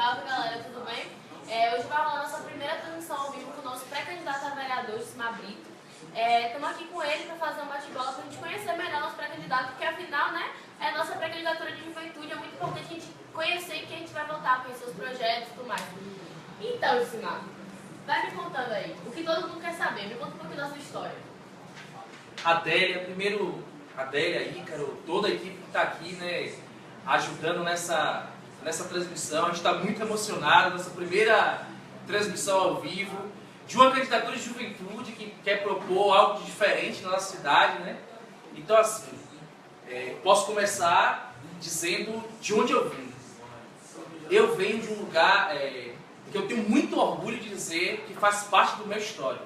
Salve galera, tudo bem? Hoje vai rolar nossa primeira transmissão ao vivo com o nosso pré-candidato a vereador, Josimar Brito. Estamos aqui com ele para fazer um bate-bola para a gente conhecer melhor nosso pré-candidato, porque afinal, né, é a nossa pré-candidatura de juventude, é muito importante a gente conhecer quem a gente vai votar, conhecer os projetos e tudo mais. Então, Josimar, vai me contando aí, o que todo mundo quer saber, me conta um pouquinho da sua história. Adélia, primeiro, Adélia, Ícaro, toda a equipe que está aqui, né, ajudando nessa transmissão. A gente está muito emocionado, nossa primeira transmissão ao vivo, de uma candidatura de juventude que quer propor algo de diferente na nossa cidade, né? Então, assim, posso começar dizendo de onde eu vim. Eu venho de um lugar que eu tenho muito orgulho de dizer que faz parte do meu histórico.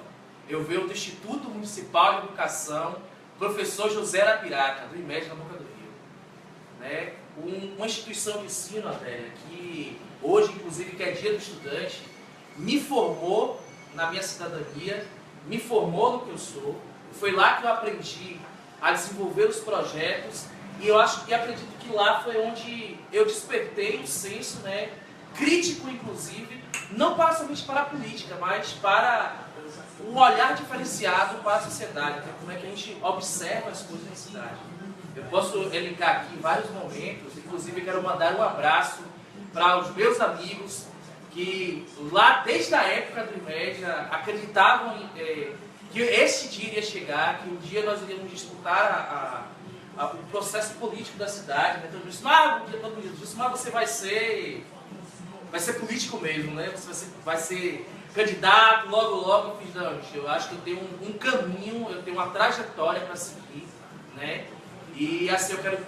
Eu venho do Instituto Municipal de Educação, professor José Arapiraca, do IMED na Boca do Rio. Né? Uma instituição de ensino, Adélia, que hoje, inclusive, que é Dia do Estudante, me formou na minha cidadania, me formou no que eu sou. Foi lá que eu aprendi a desenvolver os projetos e eu acho que acredito que lá foi onde eu despertei um senso, né, crítico, inclusive, não somente para a política, mas para um olhar diferenciado para a sociedade, né? Como é que a gente observa as coisas na cidade. Eu posso elencar aqui vários momentos, inclusive quero mandar um abraço para os meus amigos que lá desde a época do IMED acreditavam que este dia iria chegar, que um dia nós iríamos disputar o processo político da cidade. Né? Então eu disse, mas você vai ser político mesmo, né? Você vai ser candidato, logo eu fiz, não, eu acho que eu tenho um caminho, eu tenho uma trajetória para seguir, né? E assim eu quero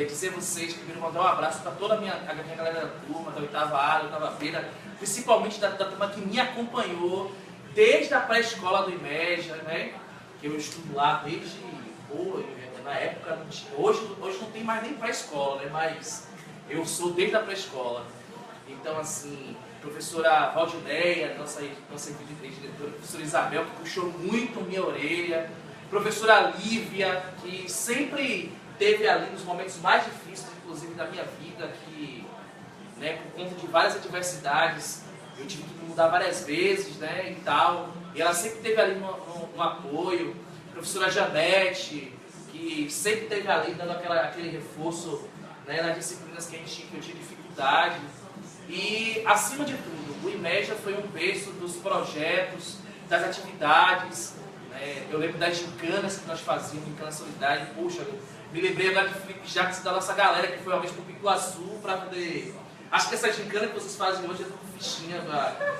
dizer a vocês, primeiro mandar um abraço para toda a minha galera da turma, da 8ª A, da 8ª B, principalmente da turma que me acompanhou desde a pré-escola do IMED, né? Que eu estudo lá desde na época, não tinha, hoje não tem mais nem pré-escola, né? Mas eu sou desde a pré-escola. Então, assim, professora Valdineia, nossa diretora, professora Isabel, que puxou muito minha orelha, professora Lívia, que sempre teve ali nos momentos mais difíceis, inclusive da minha vida, que, né, por conta de várias adversidades, eu tive que me mudar várias vezes, né, e tal, e ela sempre teve ali um apoio, professora Janete, que sempre teve ali dando aquele reforço, né, nas disciplinas que eu tinha dificuldade. E, acima de tudo, o IMED foi um berço dos projetos, das atividades, né? Eu lembro das gincanas que nós fazíamos, gincana solidária. Poxa, me lembrei agora de Felipe Jacques da nossa galera, que foi uma vez para o Pituaçu, para poder... Acho que essa gincana que vocês fazem hoje é tudo fichinha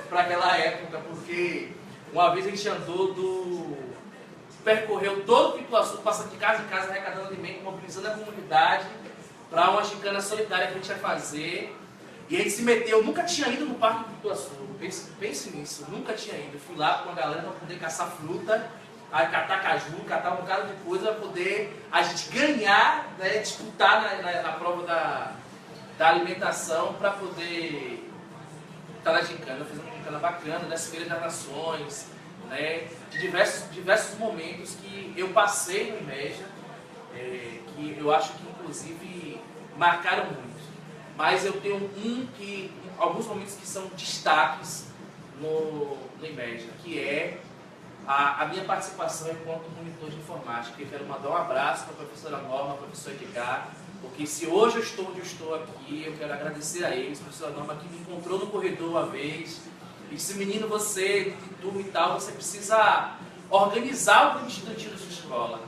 para aquela época, porque uma vez a gente percorreu todo o Pituaçu, passando de casa em casa, arrecadando alimento, mobilizando a comunidade para uma gincana solidária que a gente ia fazer. E a gente se meteu, eu nunca tinha ido no Parque do Pituaçu, pense nisso, nunca tinha ido. Eu fui lá com a galera para poder caçar fruta, catar caju, catar um bocado de coisa para poder a gente ganhar, né, disputar na prova da alimentação para poder estar na gincana. Fiz uma gincana bacana, das feiras das nações, né, de diversos momentos que eu passei no IMED, que eu acho que inclusive marcaram muito. Mas eu tenho alguns momentos que são destaques no IMED, que é a minha participação enquanto monitor de informática. Eu quero mandar um abraço para a professora Norma, para o professor Edgar, porque se hoje eu estou onde eu estou aqui, eu quero agradecer a eles, a professora Norma que me encontrou no corredor uma vez, e disse, menino, você, de turma e tal, você precisa organizar o Grêmio Estudantil da sua escola.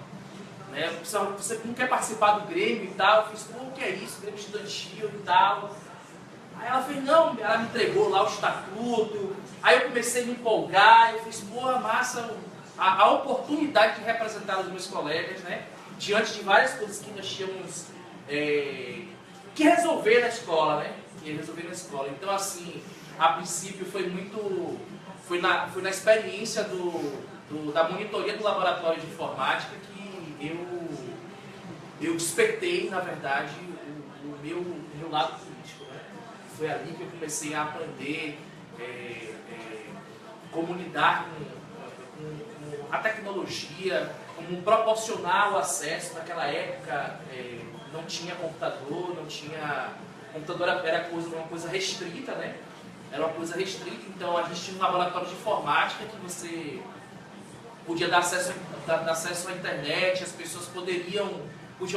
Né? Você não quer participar do Grêmio e tal? Eu fiz, pô, o que é isso? Grêmio Estudantil e tal. Aí ela fez, não, ela me entregou lá o estatuto. Aí eu comecei a me empolgar. Eu fiz, porra, massa, a oportunidade de representar os meus colegas, né? Diante de várias coisas que nós tínhamos que resolver na escola, né? Então, assim, a princípio foi na experiência da monitoria do laboratório de informática que eu despertei, na verdade, o meu lado político. Né? Foi ali que eu comecei a aprender como lidar com a tecnologia, como proporcionar o acesso. Naquela época não tinha computador, não tinha O computador era uma coisa restrita, né? Era uma coisa restrita, então a gente tinha um laboratório de informática que você podia dar acesso à internet, as pessoas podiam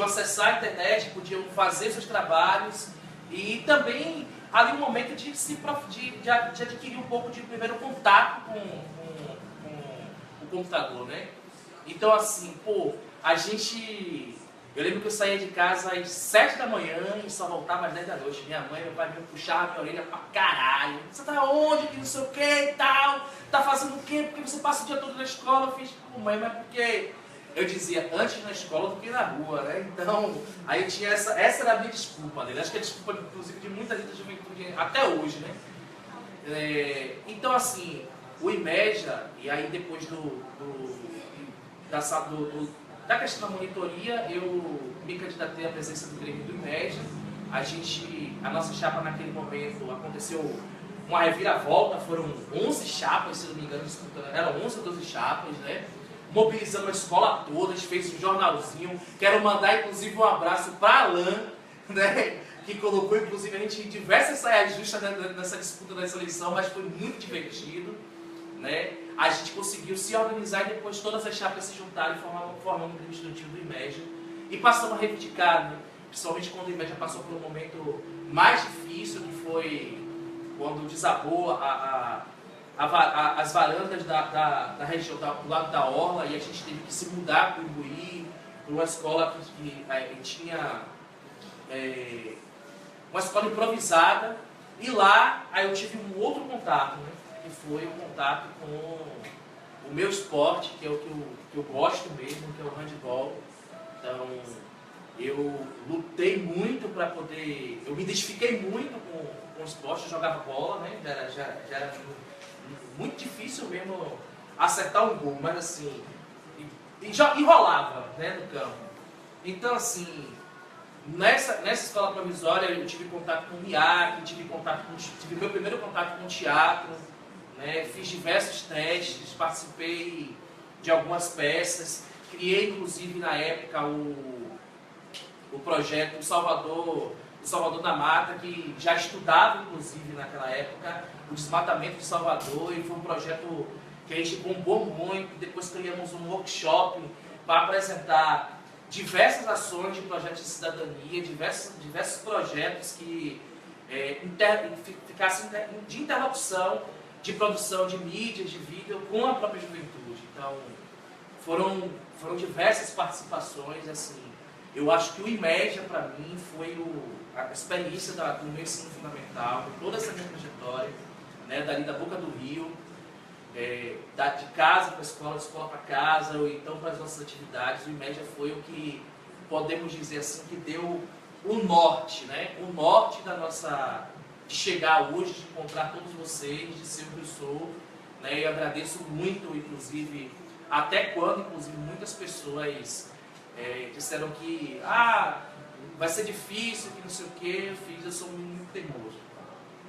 acessar a internet, podiam fazer seus trabalhos e também ali um momento de adquirir um pouco de primeiro contato com o computador, né? Então assim, eu lembro que eu saía de casa às 7 da manhã e só voltava às 10 da noite. Minha mãe e meu pai me puxavam minha orelha pra caralho. Você tá onde? Que não sei o que e tal. Tá fazendo o quê? Porque você passa o dia todo na escola. Eu fiz, mãe, mas porque eu dizia antes na escola do que na rua, né? Então, aí tinha essa era a minha desculpa, né? Acho que é a desculpa, inclusive, de muita gente da juventude até hoje, né? Então, assim, o IMEJA, e aí depois da questão da monitoria, eu me candidatei à presença do Grêmio do IMEJA. A nossa chapa naquele momento aconteceu uma reviravolta, foram 11 chapas, se não me engano, disputando, eram 11 ou 12 chapas, né? Mobilizando a escola toda, a gente fez um jornalzinho. Quero mandar inclusive um abraço para Alain, né? Que colocou inclusive a gente em diversas saias justas nessa disputa dessa eleição, mas foi muito divertido, né? A gente conseguiu se organizar e depois todas as chapas se juntaram e formaram um grupo estudantil do IMEJA. E passamos a reivindicar, né? Principalmente quando o IMEJA passou por um momento mais difícil, que foi quando desabou as varandas da região, do lado da orla, e a gente teve que se mudar para o Imbuí, para uma escola que tinha uma escola improvisada. E lá aí eu tive um outro contato, né? Que foi o contato com o meu esporte, que é o que eu gosto mesmo, que é o handebol. Então, eu lutei muito para poder... Eu me identifiquei muito com o esporte, eu jogava bola, né? Já era muito difícil mesmo acertar um gol, mas assim... E rolava, né, no campo. Então, assim... Nessa escola provisória, eu tive contato com o MIAC, tive meu primeiro contato com o teatro, né? Fiz diversos testes, participei de algumas peças, criei inclusive na época o projeto O Salvador da Mata, que já estudava inclusive naquela época o desmatamento de Salvador, e foi um projeto que a gente bombou muito. Depois criamos um workshop para apresentar diversas ações de projetos de cidadania, diversos projetos que ficassem de interlocução, de produção de mídias, de vídeo com a própria juventude. Então, foram diversas participações. Assim, eu acho que o IMEJA, para mim, foi a experiência do meu ensino fundamental, de toda essa minha trajetória, né, dali da boca do rio, de casa para a escola, de escola para casa, ou então para as nossas atividades. O IMEJA foi o que, podemos dizer assim, que deu o norte, né? O norte de chegar hoje, de encontrar todos vocês, de ser o que eu sou, né? Eu agradeço muito, inclusive, até quando, inclusive, muitas pessoas disseram que vai ser difícil, que não sei o que. Eu sou muito teimoso.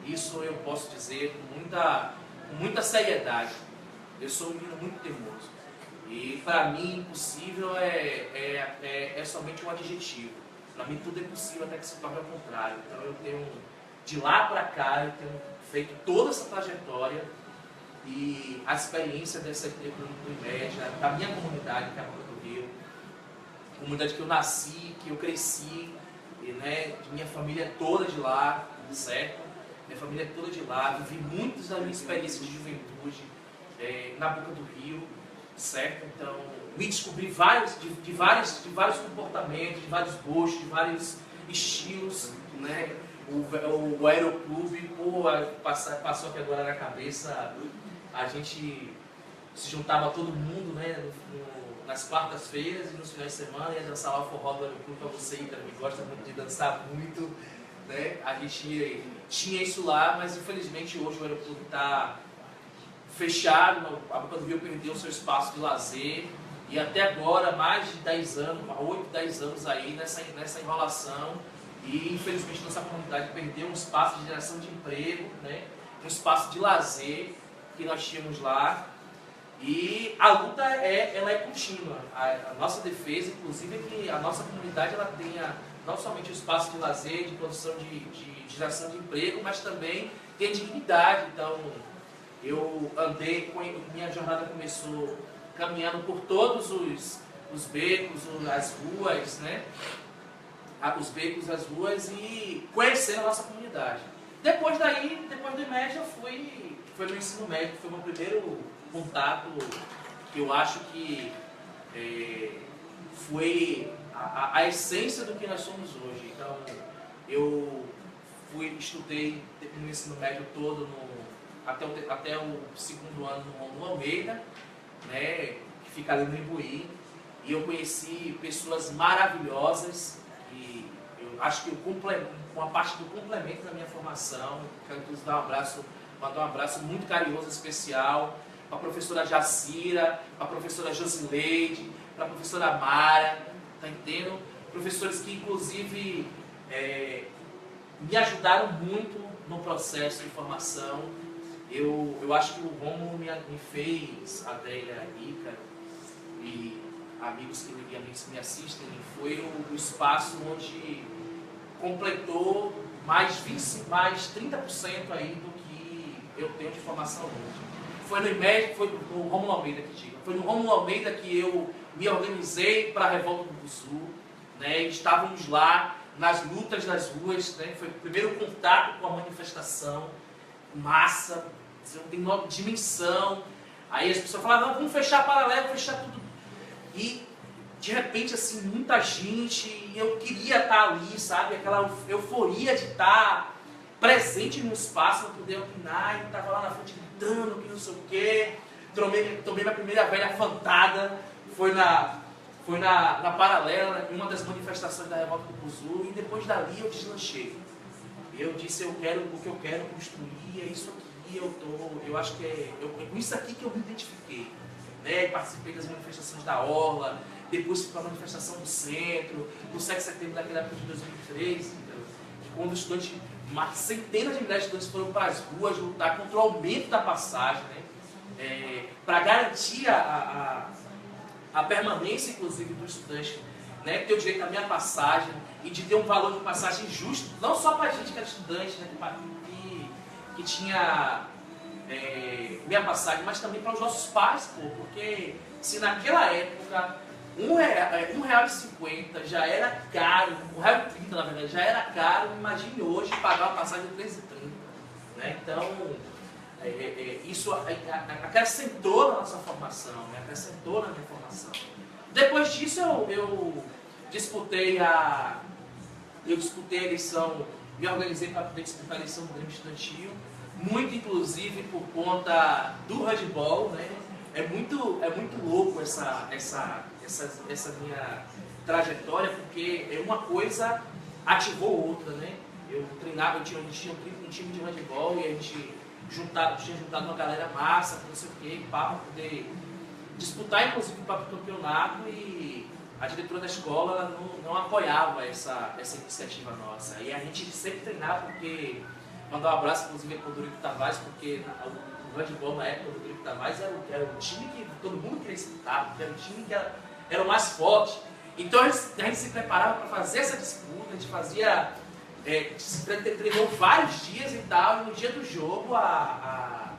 Isso eu posso dizer com muita seriedade. Eu sou um menino muito teimoso. E para mim, impossível é somente um adjetivo. Para mim, tudo é possível até que se torne ao contrário. Então, eu tenho, de lá para cá, eu tenho feito toda essa trajetória e a experiência do IMEJA, da minha comunidade, que é a Boca do Rio, comunidade que eu nasci, que eu cresci, né, minha família é toda de lá, certo? Minha família é toda de lá, vivi muitas da minha experiência de juventude na Boca do Rio, certo? Então, me descobri de vários comportamentos, de vários gostos, de vários estilos, né? O aeroclube, passou aqui agora na cabeça, a gente se juntava todo mundo, né? Nas quartas-feiras e nos finais de semana, ia dançar lá o forró do aeroclube. Para você que também gosta muito de dançar muito, né? A gente tinha isso lá, mas infelizmente hoje o aeroclube está fechado, a Boca do Rio perdeu seu espaço de lazer, e até agora, mais de 10 anos, 8, 10 anos aí nessa enrolação, e infelizmente nossa comunidade perdeu um espaço de geração de emprego, né? Um espaço de lazer que nós tínhamos lá, e a luta ela é contínua. A nossa defesa, inclusive, é que a nossa comunidade ela tenha não somente o espaço de lazer, de produção de geração de emprego, mas também ter dignidade. Então, eu andei, minha jornada começou caminhando por todos os becos, as ruas, né? Os becos, as ruas e conhecendo a nossa comunidade. Depois do IMED, foi no ensino médio, foi o meu primeiro contato, que eu acho que foi a essência do que nós somos hoje. Então, eu estudei no ensino médio todo, até o segundo ano no Rômulo Almeida, né, que fica ali no Imbuí, e eu conheci pessoas maravilhosas, e eu acho que uma parte do complemento da minha formação, quero inclusive mandar um abraço muito carinhoso, especial, para a professora Jacira, para a professora Josileide, para a professora Mara, tá entendendo? Professores que inclusive me ajudaram muito no processo de formação. Eu acho que o Rômulo me fez, a Adélia, Ícaro e amigos que me assistem, foi o espaço onde completou mais 30% aí do que eu tenho de formação hoje. Foi no IMED, foi no Rômulo Almeida que digo. Foi no Rômulo Almeida que eu me organizei para a Revolta do Buzu, né? Estávamos lá nas lutas das ruas, né? Foi o primeiro contato com a manifestação, massa, você não tem uma dimensão. Aí as pessoas falavam, não, vamos fechar paralelo, fechar tudo. E de repente, assim, muita gente, e eu queria estar ali, sabe? Aquela euforia de estar presente no espaço, não poder opinar, e estava lá na frente gritando, que não sei o quê. Tomei minha primeira velha fantada, foi na Paralela, em uma das manifestações da Revolta do Buzu, e depois dali eu deslanchei. Eu disse, o que eu quero construir é isso aqui, eu acho que é com isso aqui que eu me identifiquei. Né? Participei das manifestações da Orla, depois fui para a manifestação do Centro, no 7 de setembro daquela época de 2003, quando estudantes, centenas de milhares de estudantes foram para as ruas lutar contra o aumento da passagem, né? Para garantir a permanência, inclusive, do estudante, né? Ter o direito à minha passagem e de ter um valor de passagem justo, não só para a gente que era estudante, né? que tinha minha passagem, mas também para os nossos pais, porque se naquela época R$1,50 já era caro, R$1,30 na verdade já era caro, imagine hoje pagar uma passagem de R$3,30. Né? Então, isso acrescentou na nossa formação, né? Acrescentou na minha formação. Depois disso eu disputei a eleição, me organizei para poder disputar a eleição do Grêmio Estudantil, muito inclusive por conta do handball, né? É muito louco essa minha trajetória, porque uma coisa ativou outra, né? Eu treinava, a gente tinha um time de handball e a gente tinha juntado uma galera massa, não sei o que, para poder disputar inclusive para o campeonato, e a diretora da escola ela não apoiava essa iniciativa nossa. E a gente sempre treinava, porque mandar um abraço inclusive para o Dorico Tavares, porque o handball na época do Dorico Tavares era o time que todo mundo queria disputar, porque era o time que era o mais forte. Então a gente se preparava para fazer essa disputa, a gente fazia, treinou vários dias e tal, e no dia do jogo a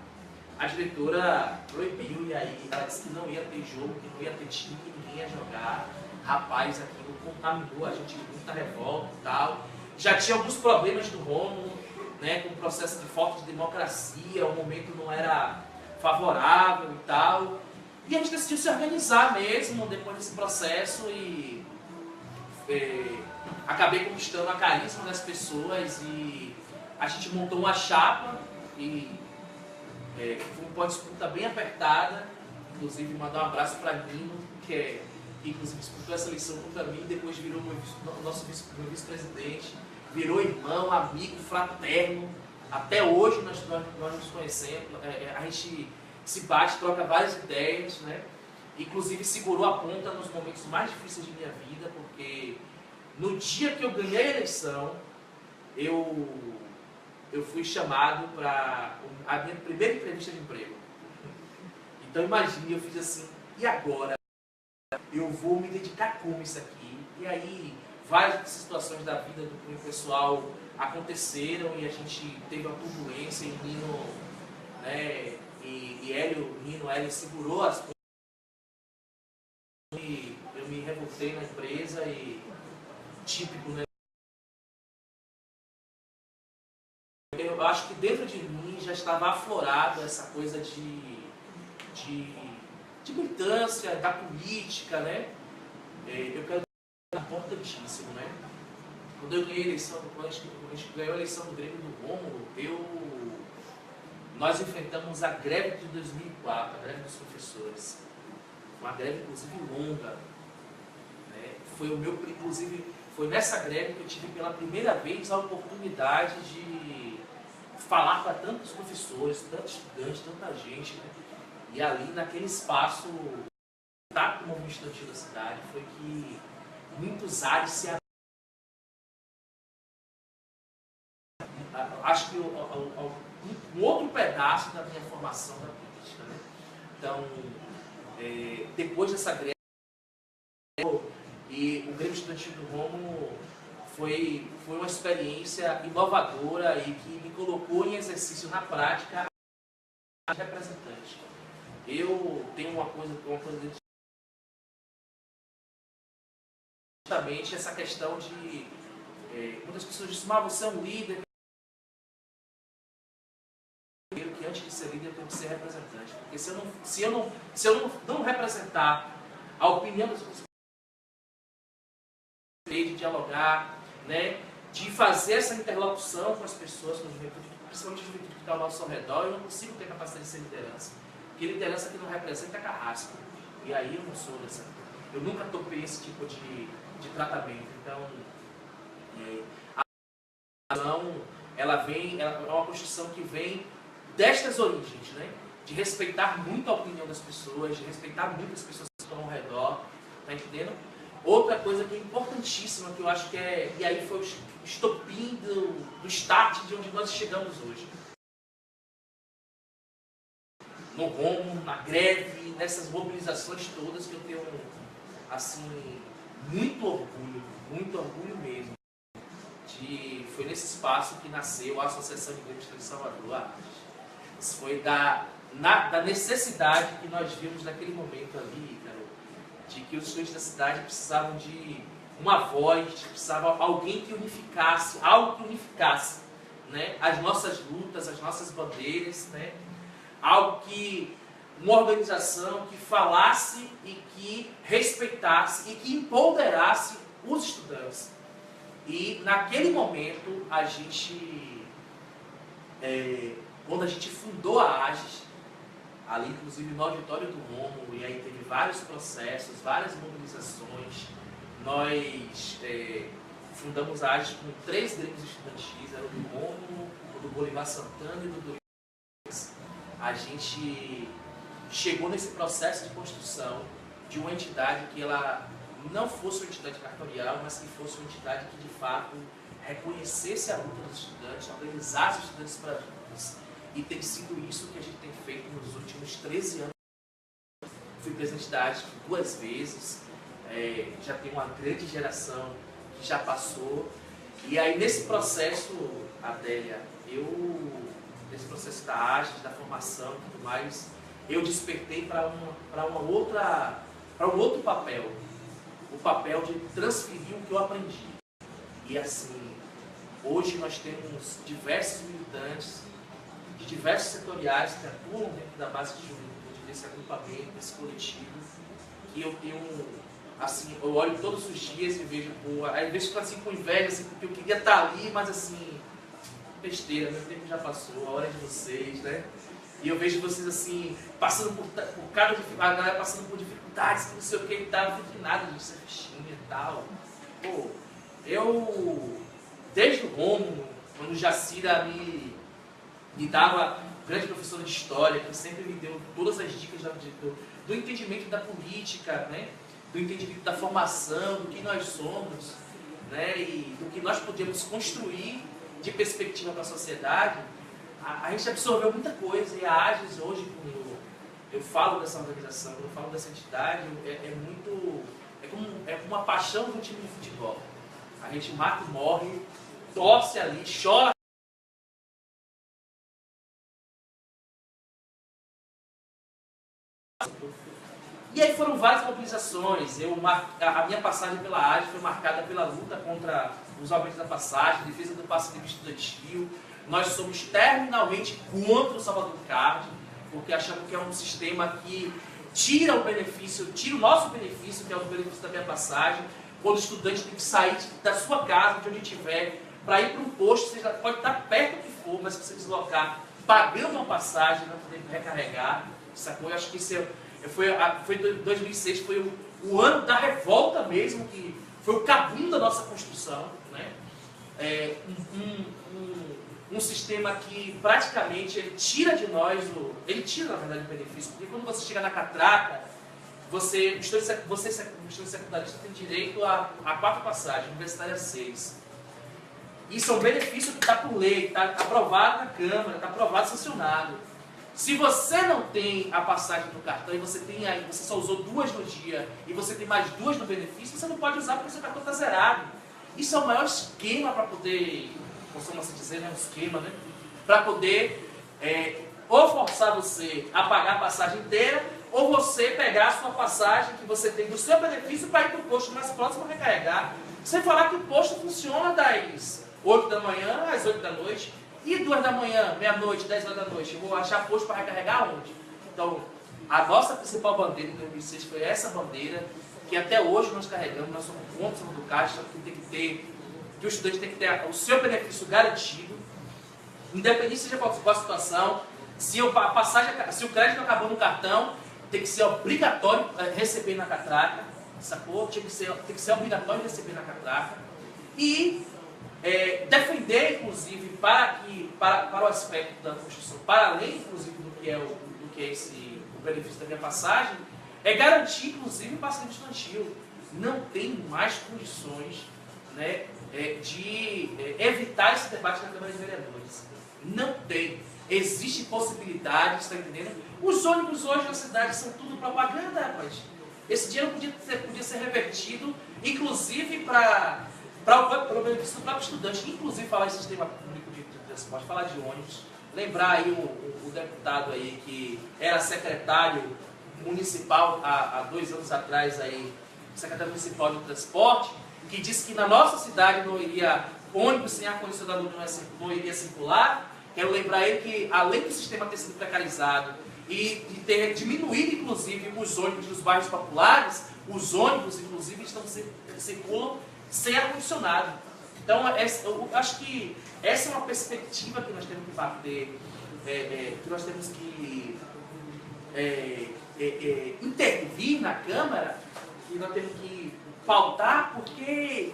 diretora proibiu, e aí ela disse que não ia ter jogo, que não ia ter time, que ninguém ia jogar. Rapaz, aquilo contaminou a gente de muita revolta e tal. Já tinha alguns problemas do Rômulo, né, com o processo de falta de democracia, o momento não era favorável e tal. E a gente decidiu se organizar mesmo depois desse processo e acabei conquistando a carisma das pessoas, e a gente montou uma chapa e foi uma disputa bem apertada. Inclusive mandar um abraço para Nino, que inclusive disputou essa eleição contra mim, depois virou meu vice-presidente, virou irmão, amigo, fraterno. Até hoje nós nos conhecemos, a gente se bate, troca várias ideias, né? Inclusive segurou a ponta nos momentos mais difíceis de minha vida, porque no dia que eu ganhei a eleição, eu fui chamado para a minha primeira entrevista de emprego. Então imagine, eu fiz assim, e agora? Eu vou me dedicar como isso aqui? E aí várias situações da vida do cunho pessoal aconteceram e a gente teve uma turbulência e o Nino, né, e Hélio segurou as coisas e eu me revoltei na empresa e típico, né? Eu acho que dentro de mim já estava aflorado essa coisa de militância, da política, né? Eu quero dizer importantíssimo, né? Quando eu ganhei a eleição, quando a gente ganhou a eleição do Grêmio do Rômulo, nós enfrentamos a greve de 2004, a greve dos professores. Uma greve, inclusive, longa. Né? Foi nessa greve que eu tive pela primeira vez a oportunidade de falar para tantos professores, tantos estudantes, tanta gente. Né? E ali, naquele espaço, o movimento estudantil da cidade, foi que muitos ares se abriram. Acho que um outro pedaço da minha formação da política. Né? Então, depois dessa greve, e o Grêmio Estudantil do Rômulo foi uma experiência inovadora e que me colocou em exercício na prática de representante. Eu tenho uma coisa justamente essa questão de muitas pessoas dizem, mas você é um líder. Que antes de ser líder eu tenho que ser representante, porque se eu não representar a opinião das pessoas, de dialogar, né, de fazer essa interlocução com as pessoas, com a juventude, principalmente a juventude que está ao nosso redor, eu não consigo ter capacidade de ser liderança, porque liderança que não representa é carrasco, e aí eu não sou dessa, eu nunca topei esse tipo de tratamento. Então a construção, ela é uma construção que vem destas origens, né? De respeitar muito a opinião das pessoas, de respeitar muito as pessoas que estão ao redor, tá entendendo? Outra coisa que é importantíssima, que eu acho que e aí foi o estopim do start de onde nós chegamos hoje. No Rômulo, na greve, nessas mobilizações todas que eu tenho, assim, muito orgulho mesmo. Foi nesse espaço que nasceu a Associação de Grêmios de Salvador. Isso foi da necessidade que nós vimos naquele momento ali, cara, de que os estudantes da cidade precisavam de uma voz, precisavam de alguém que unificasse, algo que unificasse, né, as nossas lutas, as nossas bandeiras, né, uma organização que falasse e que respeitasse e que empoderasse os estudantes. E naquele momento a gente quando a gente fundou a AGES, ali inclusive no auditório do Rômulo, e aí teve vários processos, várias mobilizações, nós fundamos a AGES com 3 grêmios estudantis, era o do Rômulo, o do Bolivar Santana e o do Dorival. A gente chegou nesse processo de construção de uma entidade que ela não fosse uma entidade cartorial, mas que fosse uma entidade que de fato reconhecesse a luta dos estudantes, organizasse os estudantes para juntos. E tem sido isso que a gente tem feito nos últimos 13 anos. Fui presidente da AGES 2 vezes, já tem uma grande geração que já passou. E aí nesse processo, Adélia, nesse processo da AGES, da formação e tudo mais, eu despertei para um outro papel. O papel de transferir o que eu aprendi. E assim, hoje nós temos diversos militantes de diversos setoriais que atuam dentro da base de juventude, desse agrupamento, desse coletivo, que eu tenho, assim, eu olho todos os dias e vejo, às vezes fico assim com inveja, assim, porque eu queria estar ali, mas assim, besteira, meu tempo já passou, a hora é de vocês, né? E eu vejo vocês assim, passando por cada dificuldade, a galera passando por dificuldades, não sei o que e tal, eu fico nada de ser fichinha e tal. Pô, desde o Rômulo, quando o Jacira me dava grande professora de história, que sempre me deu todas as dicas do entendimento da política, né? Do entendimento da formação, do que nós somos, né? E do que nós podemos construir de perspectiva para a sociedade. A gente absorveu muita coisa, e a AGES hoje, quando eu falo dessa organização, quando eu falo dessa entidade, é como uma paixão do time de futebol. A gente mata e morre, torce ali, chora. E aí foram várias mobilizações. A minha passagem pela AGE foi marcada pela luta contra os aumentos da passagem, defesa do passe livre estudantil. Nós somos terminalmente contra o Salvador Card, porque achamos que é um sistema que tira o benefício, tira o nosso benefício, que é o benefício da minha passagem, quando o estudante tem que sair da sua casa, de onde estiver, para ir para um posto, você já pode estar perto do que for, mas precisa deslocar, pagando uma passagem para poder recarregar, sacou? Eu acho que isso foi 2006, foi o ano da revolta mesmo, que foi o cabum da nossa Constituição, né? Um sistema que praticamente ele tira de nós, ele tira na verdade o benefício, porque quando você chega na catraca, você secundarista tem direito a 4 passagens, universitária 6. Isso é um benefício que está por lei, está aprovado na Câmara, está aprovado, sancionado. Se você não tem a passagem no cartão e você só usou 2 no dia e você tem mais 2 no benefício, você não pode usar porque seu cartão está zerado. Isso é o maior esquema para poder, costuma-se dizer, né, um esquema, né, para poder ou forçar você a pagar a passagem inteira, ou você pegar a sua passagem que você tem do seu benefício para ir para o posto mais próximo para recarregar. Sem falar que o posto funciona das 8 da manhã às 8 da noite, e 2 da manhã, meia-noite, 10 horas da noite, eu vou achar posto para recarregar onde? Então, a nossa principal bandeira em 2006 foi essa bandeira, que até hoje nós carregamos, nós somos contra do Caixa, que o estudante tem que ter o seu benefício garantido, independente seja qual a situação. Se o crédito acabou no cartão, tem que ser obrigatório receber na catraca, sacou? Tem que ser obrigatório receber na catraca. E defender, inclusive, para o aspecto da Constituição, para além, inclusive, do que é o benefício da minha passagem, é garantir, inclusive, o passe livre estudantil. Não tem mais condições, né, de evitar esse debate na Câmara de Vereadores. Não tem. Existe possibilidade, está entendendo? Os ônibus hoje na cidade são tudo propaganda, rapaz. Esse dinheiro podia ser revertido, inclusive para o benefício do próprio estudante. Inclusive falar em sistema público de transporte, falar de ônibus. Lembrar aí o deputado aí que era secretário municipal há 2 anos atrás, aí, secretário municipal de transporte, que disse que na nossa cidade não iria ônibus sem ar-condicionado não iria circular. Quero lembrar ele que, além do sistema ter sido precarizado e de ter diminuído, inclusive, os ônibus dos bairros populares, os ônibus, inclusive, circulam sem ar-condicionado. Então, eu acho que essa é uma perspectiva que nós temos que bater, que nós temos que intervir na Câmara, que nós temos que pautar, porque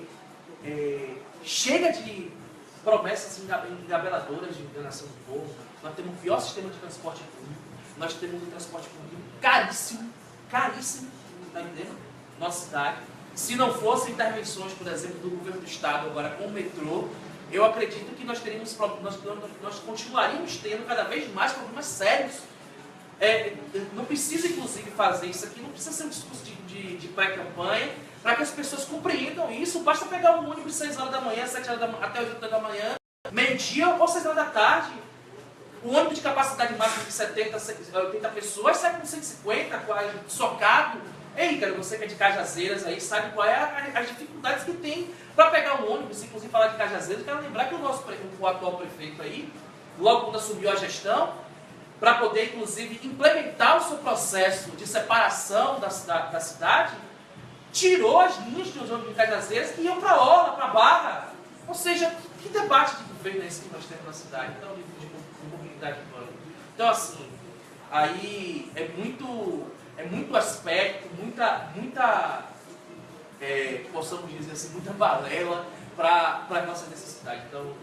chega de promessas engabeladoras de enganação do povo. Nós temos o pior sistema de transporte público. Nós temos um transporte público caríssimo, está entendendo? Nossa cidade. Se não fossem intervenções, por exemplo, do governo do estado agora com o metrô, eu acredito que nós continuaríamos tendo cada vez mais problemas sérios. Não precisa, inclusive, fazer isso aqui, não precisa ser um discurso de pré-campanha, para que as pessoas compreendam isso. Basta pegar um ônibus 6 horas da manhã, 7 horas até 8 horas da manhã, meio-dia ou 6 horas da tarde. O ônibus de capacidade máxima de 70, 80 pessoas sai com 150, socado. Ei, cara, você que é de Cajazeiras aí, sabe qual é as dificuldades que tem para pegar um ônibus. Inclusive, falar de Cajazeiras, quero lembrar que o atual prefeito aí, logo quando assumiu a gestão, para poder, inclusive, implementar o seu processo de separação da cidade, tirou as linhas de ônibus de Cajazeiras que iam para a Orla, para a Barra. Ou seja, que debate de governo é esse que nós temos na cidade? Então, de mobilidade urbana. Então, assim, aí é muito aspecto, muita possamos dizer assim, muita balela para a nossa necessidade. Então,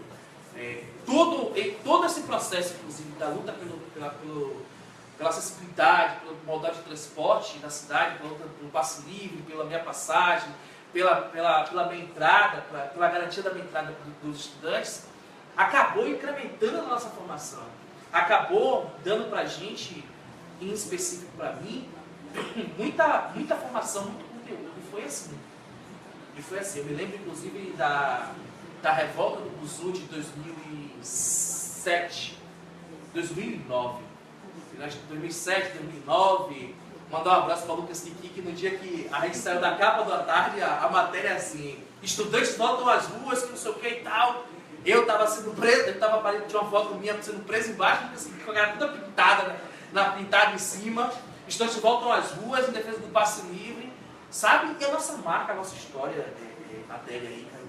todo esse processo, inclusive, da luta pela acessibilidade, pela modalidade de transporte da cidade, pela luta pelo passe livre, pela minha passagem, pela minha entrada, pela garantia da minha entrada dos estudantes, acabou incrementando a nossa formação. Acabou dando para a gente, em específico para mim, muita formação, muito conteúdo. E foi assim. E foi assim, eu me lembro inclusive da revolta do Buzu de 2007, 2009. 2007, 2009, mandar um abraço para o Lucas Kiki, que no dia que a gente saiu da capa da tarde, a matéria é assim, estudantes voltam às ruas, que não sei o que e tal. Eu estava sendo preso, tinha uma foto minha sendo preso embaixo, com a cara toda pintada, pintada em cima. Estudantes voltam às ruas em defesa do passe livre, sabe? E a nossa marca, a nossa história, matéria aí, cara,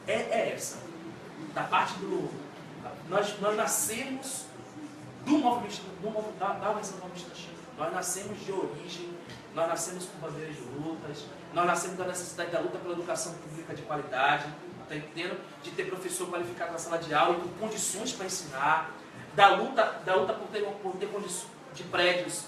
é essa. Da parte do... Nós nascemos do movimento, da organização do movimento estudantil. Nós nascemos de origem, nós nascemos com bandeiras de lutas, nós nascemos da necessidade da luta pela educação pública de qualidade, tá entendendo? De ter professor qualificado na sala de aula e com condições para ensinar, da luta por ter condições de prédios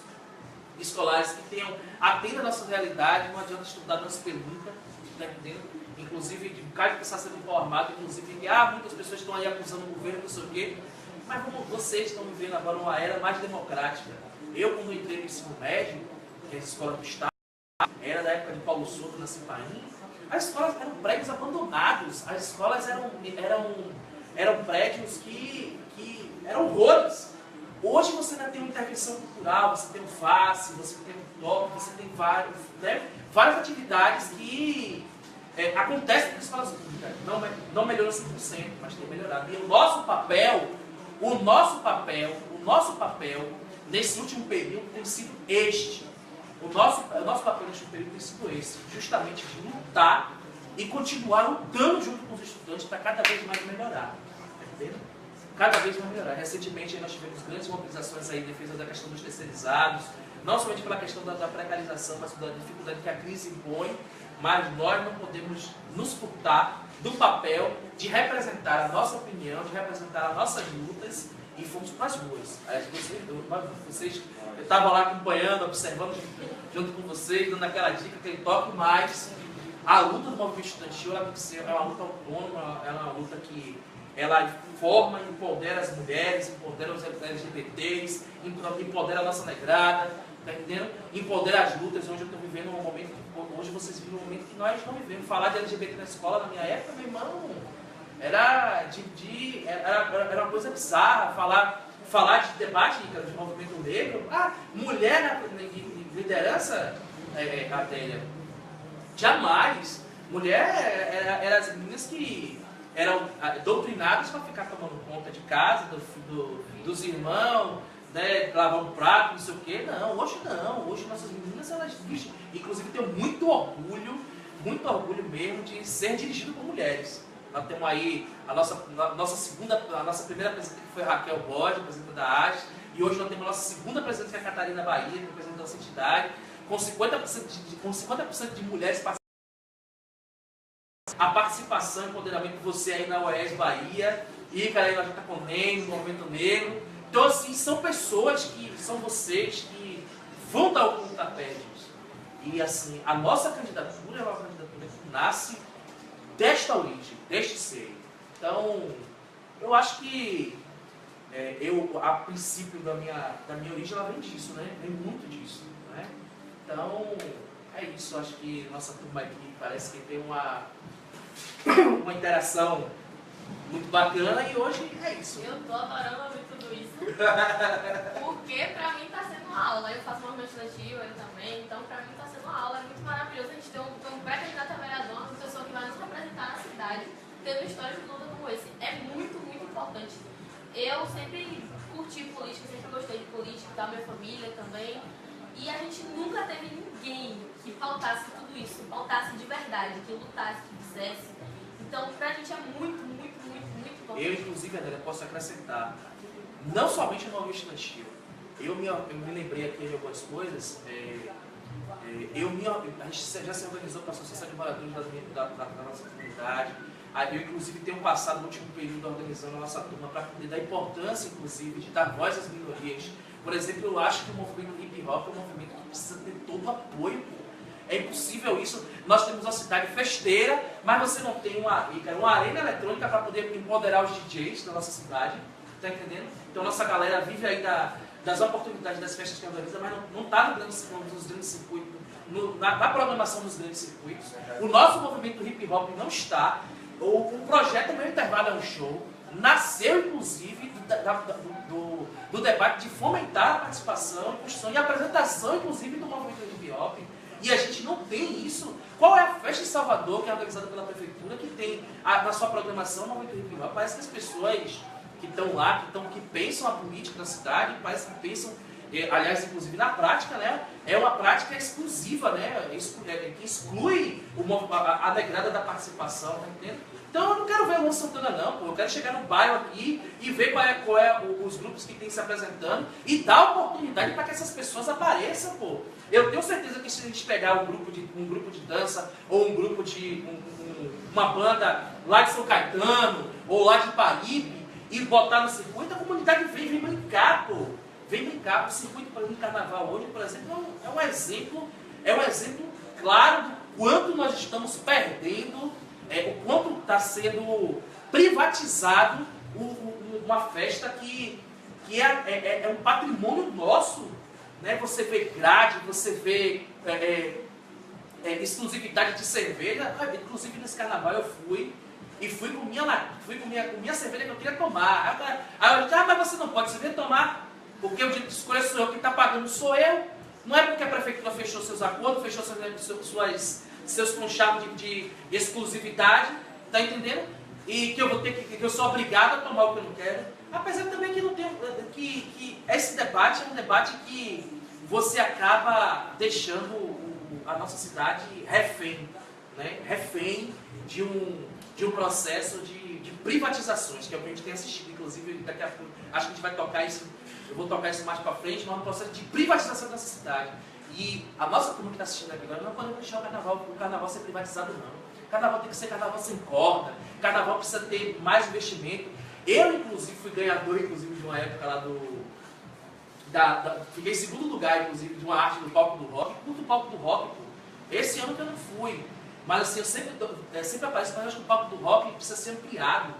escolares que atendam a nossa realidade. Não adianta estudar nas perguntas, tá entendendo? Inclusive, de um cara que está sendo informado, inclusive, que muitas pessoas estão aí acusando o governo, não sei o quê. Mas vocês estão vivendo agora uma era mais democrática. Eu, quando entrei no ensino médio, que é a escola do Estado, era da época de Paulo Souto, na Cipaim, as escolas eram prédios abandonados, as escolas eram prédios que eram horrores. Hoje você ainda tem uma intervenção cultural, você tem o FACE, você tem o TOP, você tem várias atividades que acontecem nas escolas públicas. Não melhorou 100%, mas tem melhorado. E o nosso papel nesse último período tem sido este. O nosso papel neste período tem sido esse, justamente de lutar e continuar lutando junto com os estudantes para cada vez mais melhorar. Tá entendendo? Cada vez mais melhorar. Recentemente nós tivemos grandes mobilizações aí em defesa da questão dos terceirizados, não somente pela questão da precarização, mas da dificuldade que a crise impõe, mas nós não podemos nos furtar do papel de representar a nossa opinião, de representar as nossas lutas, e fomos para as ruas. Eu estava lá acompanhando, observando junto com vocês, dando aquela dica, aquele toque, mas a luta do movimento estudantil ela é uma luta autônoma, é uma luta que ela forma e empodera as mulheres, empodera os LGBTs, empodera a nossa negrada, tá entendendo? Empodera as lutas. Hoje eu estou vivendo um momento, hoje vocês vivem um momento que nós não vivemos. Falar de LGBT na escola, na minha época, meu irmão, era uma coisa bizarra. Falar de debate de movimento negro, mulher na liderança, Adélia, jamais. Mulher era as meninas que eram doutrinadas para ficar tomando conta de casa, dos irmãos, né, lavar um prato, não sei o quê. Não, hoje nossas meninas, elas, inclusive, tenho muito orgulho mesmo de ser dirigido por mulheres. Nós temos aí a nossa primeira presidente, que foi a Raquel Bode, presidenta da AST, e hoje nós temos a nossa segunda presidente, que é a Catarina Bahia, que é presidente da nossa entidade, com 50% de mulheres participando. A participação e empoderamento de você aí na UES Bahia, Ícaro aí na Jota Conem, no Movimento Negro. Então, assim, são pessoas que são vocês que vão dar o pontapé disso. E, assim, a nossa candidatura é uma candidatura que nasce desta origem, deste seio. Então, eu acho que a princípio da minha origem, ela vem disso, né? Vem muito disso, né? Então, é isso. Eu acho que nossa turma aqui parece que tem uma interação muito bacana e hoje é isso. Eu tô adorando ouvir tudo isso, porque pra mim tá sendo uma aula. Eu faço movimento estudantil, eu também, então pra mim tá sendo uma aula, é muito maravilhoso. A gente tem um pré-candidato a vereador, uma pessoa que vai nos representar na cidade, tendo história de luta como esse. É muito, muito importante. Eu sempre curti política, sempre gostei de política, da minha família também, e a gente nunca teve ninguém que pautasse tudo isso, pautasse de verdade, que lutasse, que fizesse. Então, pra gente é muito, muito, muito, muito importante. Eu, inclusive, Adélia, posso acrescentar, não somente no movimento estudantil. Eu me lembrei aqui de algumas coisas. A gente já se organizou para a Associação de Moradores da nossa comunidade. Eu, inclusive, tenho passado o último período organizando a nossa turma para poder dar importância, inclusive, de dar voz às minorias. Por exemplo, eu acho que o movimento hip hop é um movimento que precisa ter todo o apoio, pô. É impossível isso. Nós temos uma cidade festeira, mas você não tem uma arena eletrônica para poder empoderar os DJs da nossa cidade. Tá entendendo? Então, nossa galera vive aí das oportunidades das festas que organiza, mas não está nos grandes circuitos na programação dos grandes circuitos. O nosso movimento hip hop não está. O projeto Meu Intervalo é um Show nasceu, inclusive, do debate de fomentar a participação, construção e apresentação, inclusive, do movimento hip hop. E a gente não tem isso. Qual é a festa em Salvador, que é organizada pela prefeitura, que tem na sua programação o movimento hip hop? Parece que as pessoas que estão lá, que pensam a política da cidade, parece que pensam, aliás, inclusive na prática, né, é uma prática exclusiva, né, que exclui a degrada da participação, tá entendendo? Então eu não quero ver o Luan Santana não, pô. Eu quero chegar no bairro aqui e ver qual é os grupos que tem se apresentando e dar oportunidade para que essas pessoas apareçam, pô. Eu tenho certeza que se a gente pegar um grupo de dança ou um grupo de uma banda lá de São Caetano ou lá de Paripe e botar no circuito, a comunidade vem brincar, pô. Vem brincar. O circuito do carnaval hoje, por exemplo, é um exemplo claro do quanto nós estamos perdendo, o quanto está sendo privatizado uma festa que é um patrimônio nosso, né? Você vê grade, você vê exclusividade de cerveja. Inclusive nesse carnaval eu fui com minha cerveja que eu queria tomar. Aí eu disse, mas você não pode cerveja tomar, porque o direito de escolha sou eu, quem está pagando sou eu. Não é porque a prefeitura fechou seus acordos, fechou seus conchavos de exclusividade, tá entendendo? E que eu sou obrigado a tomar o que eu não quero. Apesar também que não tem, que esse debate é um debate que você acaba deixando a nossa cidade refém, né? Refém de um processo de privatizações, que é o que a gente tem assistido, inclusive daqui a pouco, acho que a gente vai tocar isso, eu vou tocar isso mais para frente, mas é um processo de privatização dessa cidade. E a nossa turma que está assistindo aqui agora não podemos deixar o carnaval ser privatizado não. O carnaval tem que ser carnaval sem corda, o carnaval precisa ter mais investimento. Eu, inclusive, fui ganhador, inclusive, de uma época lá fiquei em segundo lugar, inclusive, de uma arte do palco do rock. Curto o palco do rock, pô. Esse ano que eu não fui. Mas assim, eu sempre apareço, mas eu acho que o palco do rock precisa ser ampliado.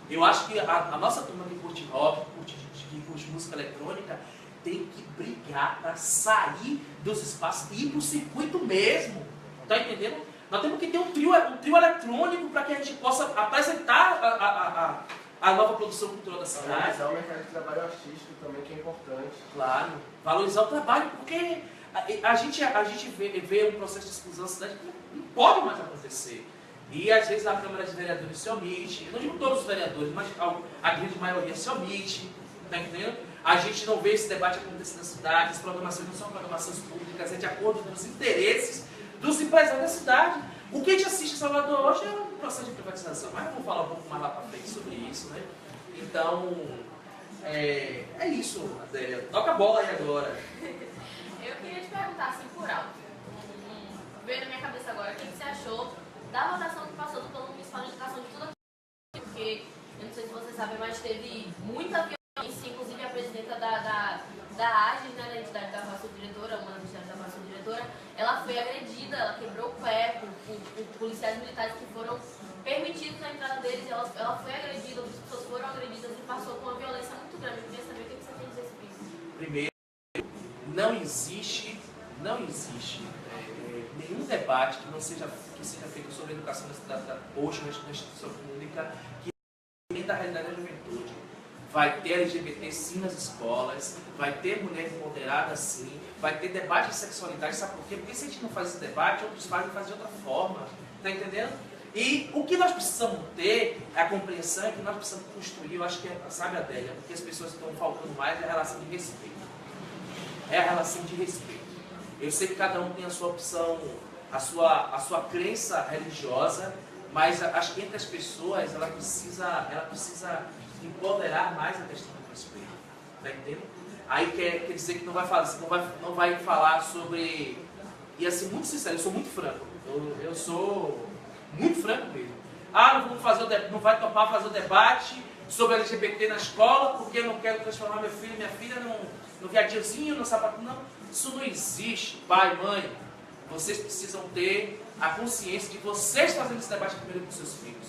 Eu acho que a nossa turma que curte rock, que curte música eletrônica, tem que brigar para sair dos espaços e ir para o circuito mesmo. Tá entendendo? Nós temos que ter um trio eletrônico para que a gente possa apresentar a nova produção cultural da cidade. Valorizar o mercado de trabalho artístico também, que é importante. Claro, valorizar o trabalho, porque a gente vê um processo de exclusão da cidade que não pode mais acontecer. E às vezes a Câmara de Vereadores se omite, eu não digo todos os vereadores, mas a grande maioria se omite, tá entendendo? A gente não vê esse debate acontecer na cidade, as programações não são programações públicas, é de acordo com os interesses dos empresários da cidade. O que a gente assiste em Salvador hoje é um processo de privatização, mas eu vou falar um pouco mais lá para frente sobre isso, né? Então, é isso, Adélia. Toca a bola aí agora. Eu queria te perguntar assim por alto. Veio na minha cabeça agora, o que você achou da votação que passou do Plano Municipal de Educação de tudo aqui? Porque, eu não sei se vocês sabem, mas teve muita violência, inclusive a presidenta da AGES, né, da entidade da Força Diretora, uma das entidades da Força Diretora, ela foi agredida, ela quebrou o pé por policiais militares que foram permitidos a entrada deles, e ela foi agredida, outras pessoas foram agredidas e passou com uma violência muito grande. Eu queria saber o que você tem a dizer sobre isso. Primeiro, não existe nenhum debate que seja feito sobre a educação hoje na instituição pública que nem da realidade da juventude. Vai ter LGBT sim nas escolas, vai ter mulher moderada sim, vai ter debate de sexualidade, sabe por quê? Porque se a gente não faz esse debate, outros fazem de outra forma, tá entendendo? E o que nós precisamos ter, a compreensão é que nós precisamos construir, eu acho que sabe, Adélia, porque as pessoas estão faltando mais, é a relação de respeito. É a relação de respeito. Eu sei que cada um tem a sua opção, a sua crença religiosa, mas acho que entre as pessoas ela precisa empoderar mais a questão do respeito. Tá entendendo? Aí quer dizer que não vai falar sobre. E assim, muito sincero, eu sou muito franco. Eu sou muito franco mesmo. Não vai topar fazer o debate sobre LGBT na escola porque eu não quero transformar meu filho e minha filha no viadinhozinho, no sapato. Não, isso não existe. Pai, mãe, vocês precisam ter a consciência de vocês fazendo esse debate primeiro com seus filhos.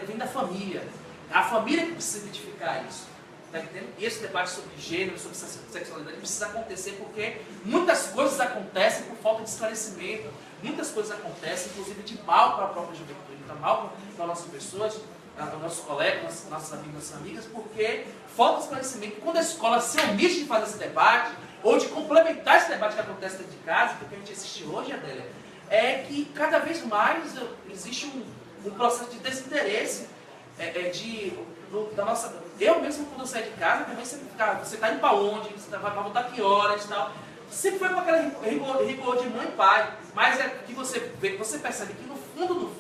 Vem da família. A família que precisa identificar isso. tá entendendo? E esse debate sobre gênero, sobre sexualidade precisa acontecer porque muitas coisas acontecem por falta de esclarecimento, muitas coisas acontecem, inclusive de mal para a própria juventude, de mal para nossas pessoas, nossos colegas, nossos amigos, nossas amigas, porque falta de esclarecimento. Quando a escola se omite de fazer esse debate, ou de complementar esse debate que acontece dentro de casa, porque a gente assiste hoje, Adélia, é que cada vez mais existe um processo de desinteresse da nossa... Eu mesmo, quando eu saí de casa, minha mãe sempre ficava, você está indo para onde? Você vai voltar que horas e tal. Sempre foi com aquele rigor de mãe e pai, mas é que você percebe que no fundo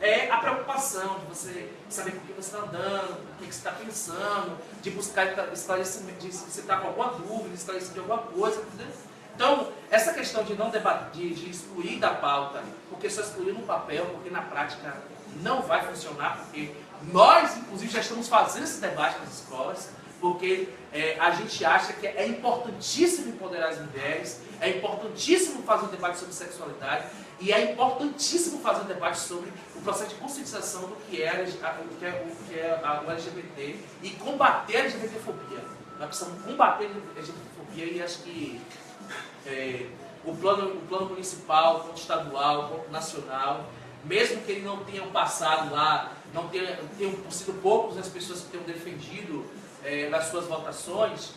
é a preocupação de você saber por que você está andando, o que você está pensando, de buscar esclarecimento, de você está com alguma dúvida, esclarecer de alguma coisa, entendeu? Então, essa questão de não debater, de excluir da pauta, porque só excluir no papel, porque na prática não vai funcionar, porque nós, inclusive, já estamos fazendo esse debate nas escolas, porque a gente acha que é importantíssimo empoderar as mulheres, é importantíssimo fazer um debate sobre sexualidade, e é importantíssimo fazer um debate sobre o processo de conscientização do que é o LGBT e combater a LGBTfobia. Nós precisamos combater a LGBTfobia e acho que o plano municipal, o plano estadual, o plano nacional, mesmo que ele não tenha passado lá, tenham sido poucos as pessoas que tenham defendido nas suas votações,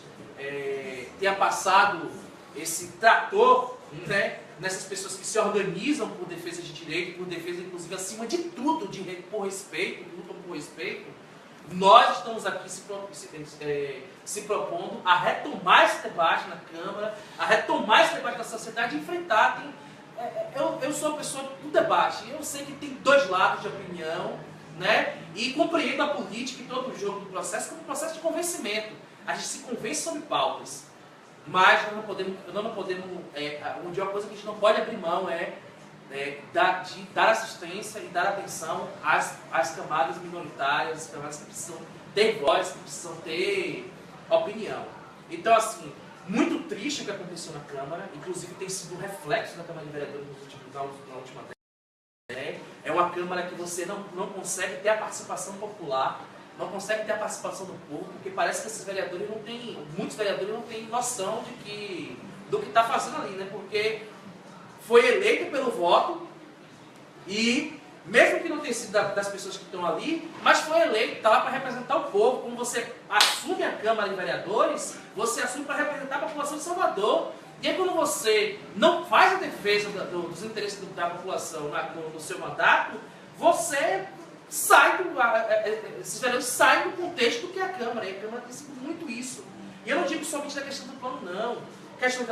tenha passado esse trator, né, nessas pessoas que se organizam por defesa de direito, por defesa, inclusive, acima de tudo, por respeito, lutam por respeito. Nós estamos aqui se propondo a retomar esse debate na Câmara, a retomar esse debate na sociedade e enfrentar. Eu sou uma pessoa do debate, eu sei que tem dois lados de opinião, né? E compreendo a política e todo o jogo do processo como um processo de convencimento. A gente se convence sobre pautas, mas nós não podemos onde uma coisa que a gente não pode abrir mão de dar assistência e dar atenção às camadas minoritárias, às camadas que precisam ter voz, que precisam ter opinião. Então, assim, muito triste o que aconteceu na Câmara, inclusive tem sido um reflexo da Câmara de Vereadores na última década. É uma Câmara que você não consegue ter a participação popular, não consegue ter a participação do povo, porque parece que esses vereadores muitos vereadores não têm noção do que está fazendo ali, né? Porque foi eleito pelo voto e, mesmo que não tenha sido das pessoas que estão ali, mas foi eleito, está lá para representar o povo. Quando você assume a Câmara de Vereadores, você assume para representar a população de Salvador. E aí, quando você não faz a defesa dos interesses da população no seu mandato, você esses vereadores saem do contexto do que é a Câmara. E a Câmara tem sido muito isso. E eu não digo somente da questão do plano, não. A questão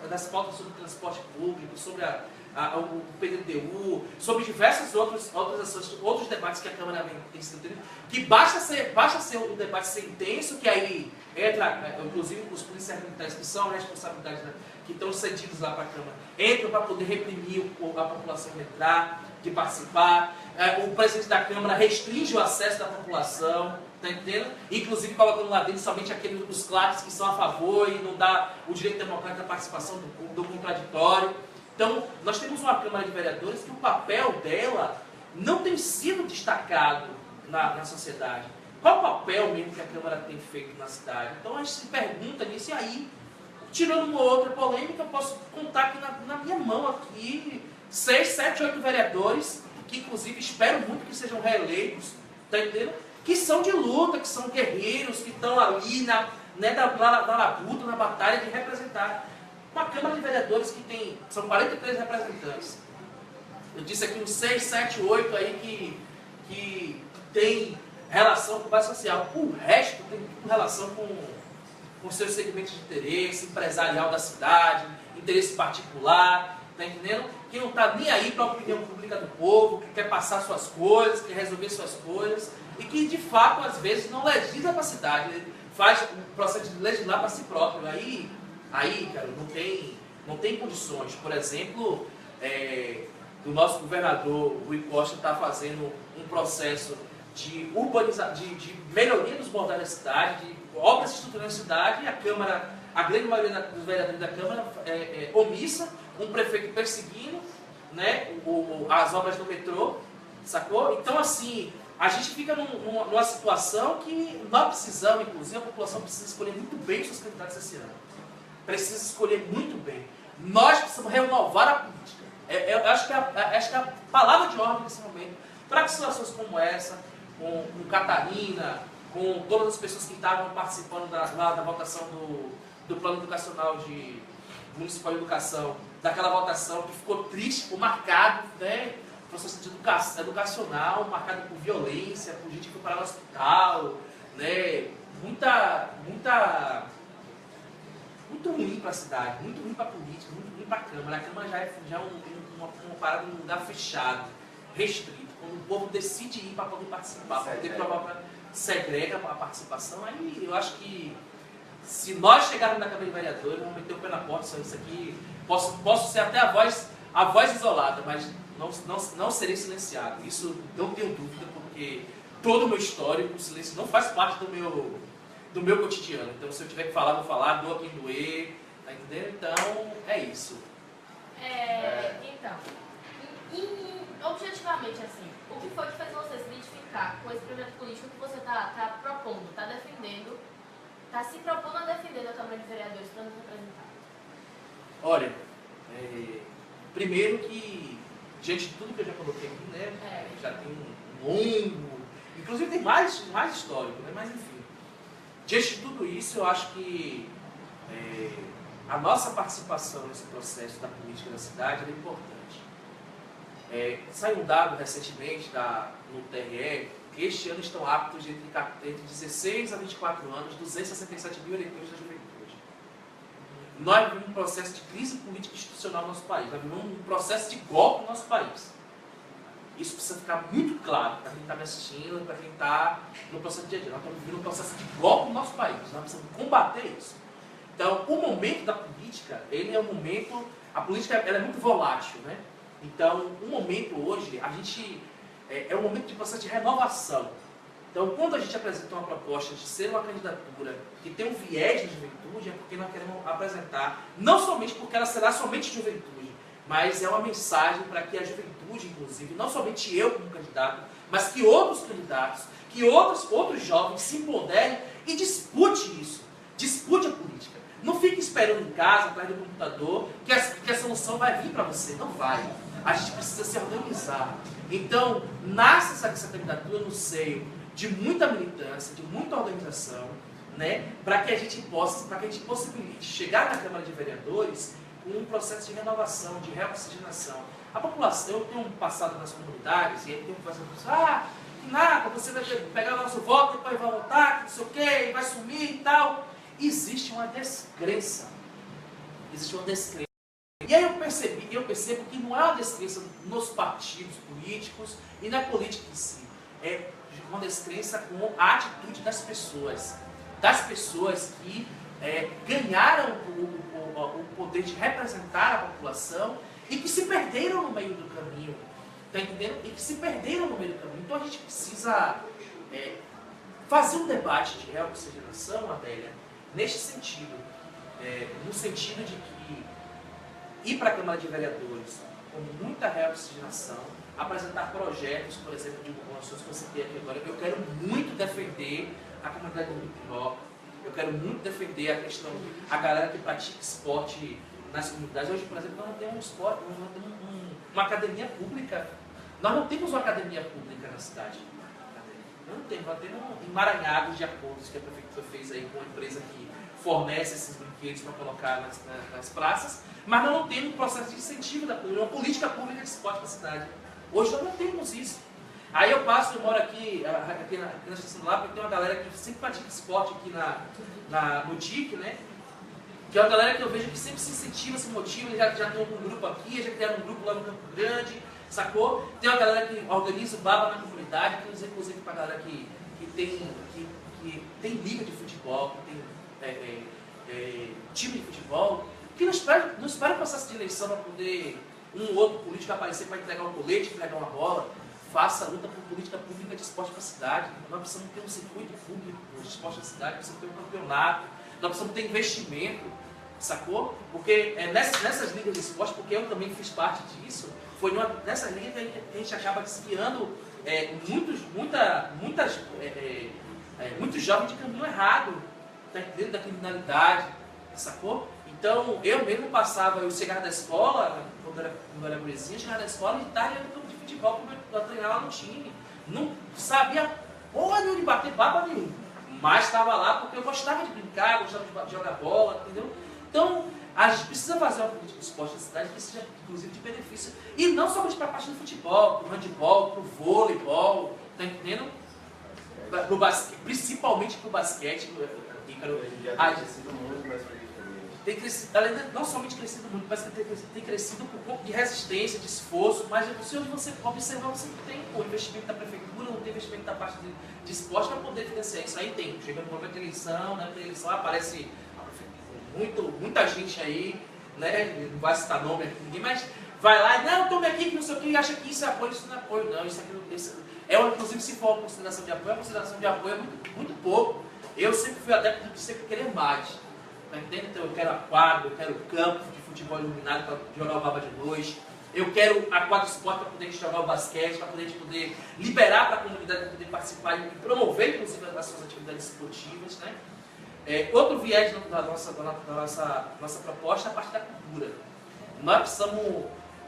das pautas sobre o transporte público, sobre o PDTU, sobre diversos outros debates que a Câmara tem sido tendo, que basta ser um debate ser intenso, que aí entra, inclusive os policiais militares que são responsabilidades, que estão cedidos lá para a Câmara, entram para poder reprimir a população de entrar, de participar. O presidente da Câmara restringe o acesso da população, tá entendendo? Inclusive colocando lá dentro somente os claques que são a favor e não dá o direito democrático da participação do contraditório. Então, nós temos uma Câmara de Vereadores que o papel dela não tem sido destacado na sociedade. Qual o papel mesmo que a Câmara tem feito na cidade? Então, a gente se pergunta nisso, e aí, tirando uma outra polêmica, eu posso contar aqui na minha mão aqui 6, 7, 8 vereadores, que inclusive espero muito que sejam reeleitos, tá entendendo? Que são de luta, que são guerreiros, que estão ali na labuta, na batalha de representar. Uma Câmara de Vereadores que são 43 representantes. Eu disse aqui uns 6, 7, 8 aí que tem relação com base social. O resto tem relação com seus segmentos de interesse, empresarial da cidade, interesse particular, tá entendendo? Que não está nem aí para a opinião pública do povo, que quer passar suas coisas, quer resolver suas coisas, e que de fato às vezes não legisla para a cidade, faz o processo de legislar para si próprio. Aí, cara, não tem condições. Por exemplo, o nosso governador Rui Costa está fazendo um processo de melhoria dos bordais da cidade, de obras estruturais da cidade, e a grande maioria dos vereadores da Câmara é omissa, um prefeito perseguindo, né, as obras do metrô, sacou? Então, assim, a gente fica numa situação que nós precisamos, inclusive a população precisa escolher muito bem os seus candidatos esse ano. Precisa escolher muito bem. Nós precisamos renovar a política. Eu acho que é a palavra de ordem nesse momento, para que situações como essa, com Catarina, com todas as pessoas que estavam participando lá da votação do Plano Educacional Municipal de Educação, daquela votação que ficou triste, ficou marcado, né? Processo de educacional, marcado por violência, por gente que foi parar no hospital, né? Muito ruim para a cidade, muito ruim para a política, muito ruim para a Câmara. A Câmara já é uma parada num lugar fechado, restrito. Quando o povo decide ir para poder participar, para poder provar, segrega a participação, aí eu acho que se nós chegarmos na Câmara de Vereadores, vamos meter o pé na porta, só isso aqui, posso ser até a voz isolada, mas não serei silenciado. Isso não tenho dúvida, porque todo o meu histórico, o silêncio não faz parte do meu cotidiano. Então, se eu tiver que falar, vou falar, doa quem doer, tá entendendo? Então, é isso. Então, objetivamente, assim, o que foi que fez você se identificar com esse projeto político que você está propondo, está defendendo, está se propondo a defender na Câmara de Vereadores para nos representar? Olha, primeiro que, diante de tudo que eu já coloquei aqui, né, já tem um longo, inclusive tem mais histórico, né, mas enfim. Diante de tudo isso, eu acho que a nossa participação nesse processo da política da cidade é importante. Saiu um dado recentemente no TRE que este ano estão aptos entre 16 a 24 anos 267 mil eleitores da juventude. Nós vivemos um processo de crise política e institucional no nosso país, nós vivemos um processo de golpe no nosso país. Isso precisa ficar muito claro para quem está me assistindo, para quem está no processo de dia a dia. Nós estamos vivendo um processo de golpe no nosso país, nós precisamos combater isso. Então, o momento da política, ele é um momento, a política ela é muito volátil, né? Então, o momento hoje, é um momento de processo de renovação. Então, quando a gente apresenta uma proposta de ser uma candidatura que tem um viés de juventude, é porque nós queremos apresentar, não somente porque ela será somente juventude, mas é uma mensagem para que a juventude, inclusive, não somente eu como candidato, mas que outros candidatos, que outros jovens se empoderem e dispute isso, dispute a política. Não fique esperando em casa, atrás do computador, que a solução vai vir para você. Não vai. A gente precisa se organizar. Então, nasce essa candidatura no seio de muita militância, de muita organização, né, para que a gente possibilite chegar na Câmara de Vereadores com um processo de renovação, de reoxigenação. A população, eu tenho passado nas comunidades, e aí tenho fazendo isso, que nada, você vai pegar o nosso voto, depois vai votar, não sei o quê, vai sumir e tal. Existe uma descrença. Existe uma descrença. E aí eu percebo que não é uma descrença nos partidos políticos e na política em si. É uma descrença com a atitude das pessoas. Das pessoas que ganharam o poder de representar a população e que se perderam no meio do caminho. Está entendendo? E que se perderam no meio do caminho. Então a gente precisa fazer um debate de reoxigenação, Adélia, neste sentido. No sentido de que ir para a Câmara de Vereadores com muita reoxigenação, apresentar projetos, por exemplo, de populações que eu citei aqui agora. Eu quero muito defender a comunidade do Pinóquio, eu quero muito defender a galera que pratica esporte nas comunidades. Hoje, por exemplo, nós não temos um esporte, nós não temos uma academia pública. Nós não temos uma academia pública na cidade. Não temos, nós temos emaranhados de acordos que a prefeitura fez aí com a empresa que fornece esses brinquedos para colocar nas praças, mas nós não temos um processo de incentivo uma política pública de esporte para a cidade. Hoje nós não temos isso. Aí eu moro aqui na Estação do Lapa, e tem uma galera que sempre pratica esporte aqui no DIC, né? Que é uma galera que eu vejo que sempre se incentiva, se motiva, eles já tem um grupo aqui, já criaram um grupo lá no Campo Grande, sacou? Tem uma galera que organiza o baba na comunidade, que inclusive para a galera que tem liga de futebol, que tem time de futebol, que não espera o processo de eleição para poder um ou outro político aparecer para entregar um colete, entregar uma bola. Faça a luta por política pública de esporte para a cidade. Nós precisamos ter um circuito público de esporte na cidade, precisamos ter um campeonato, nós precisamos ter investimento, sacou? Porque nessas ligas de esporte, porque eu também fiz parte disso, foi nessas ligas que a gente acaba desviando muitos jovens de caminho errado, tá entendendo? Da criminalidade, sacou? Então, eu mesmo eu chegava da escola, quando eu era gurizinha, chegava da escola de tarde, eu ia no campo de futebol para treinar lá no time. Não sabia porra nenhuma de bater baba nenhum, mas estava lá porque eu gostava de brincar, gostava de jogar bola, entendeu? Então, a gente precisa fazer uma política de esporte na cidade que seja, inclusive, de benefício. E não somente para a parte do futebol, para o handebol, para o vôleibol, tá entendendo? Principalmente para o basquete, Ícaro. Tem crescido muito nas periferias. Tem crescido, além de não somente crescido muito, mas tem crescido com um pouco de resistência, de esforço, mas se você observar, você não tem o investimento da prefeitura, não tem investimento da parte de esporte para poder financiar isso. Aí tem, chega no momento de eleição, né, para eleição aparece muita gente aí, né, não vai citar nome aqui ninguém, mas vai lá e não, tome aqui que não sei o que, acha que isso é apoio, isso não é apoio, não, inclusive se for uma consideração de apoio, a consideração de apoio é muito pouco. Eu sempre fui adepto de sempre querer mais. Tá entendendo? Então eu quero a quadra, eu quero o campo de futebol iluminado para jogar o baba de luz. Eu quero a quadra de esporte para poder jogar o basquete, para poder liberar para a comunidade poder participar e promover, inclusive, as suas atividades esportivas, né? Outro viés da nossa proposta é a parte da cultura. Nós precisamos,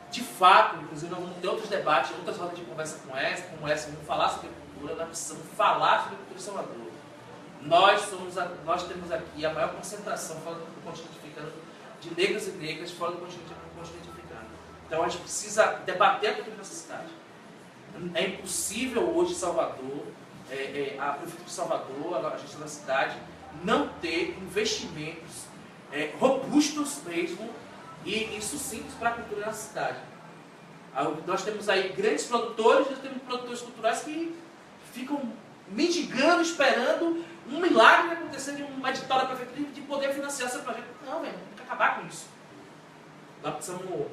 de fato, inclusive nós vamos ter outros debates, outras rodas de conversa como essa, vamos falar sobre cultura, nós precisamos falar sobre a cultura em Salvador. Nós temos aqui a maior concentração fora do continente africano de negros e negras fora do continente africano. Então a gente precisa debater a cultura nessa cidade. É impossível hoje Salvador, a Prefeitura de Salvador, a gestão da cidade, não ter investimentos robustos mesmo e sucintos para a cultura na cidade. Nós temos aí grandes produtores, nós temos produtores culturais que ficam mendigando, esperando um milagre acontecer de uma edital da prefeitura de poder financiar seu projeto. Não, velho, tem que acabar com isso. Nós precisamos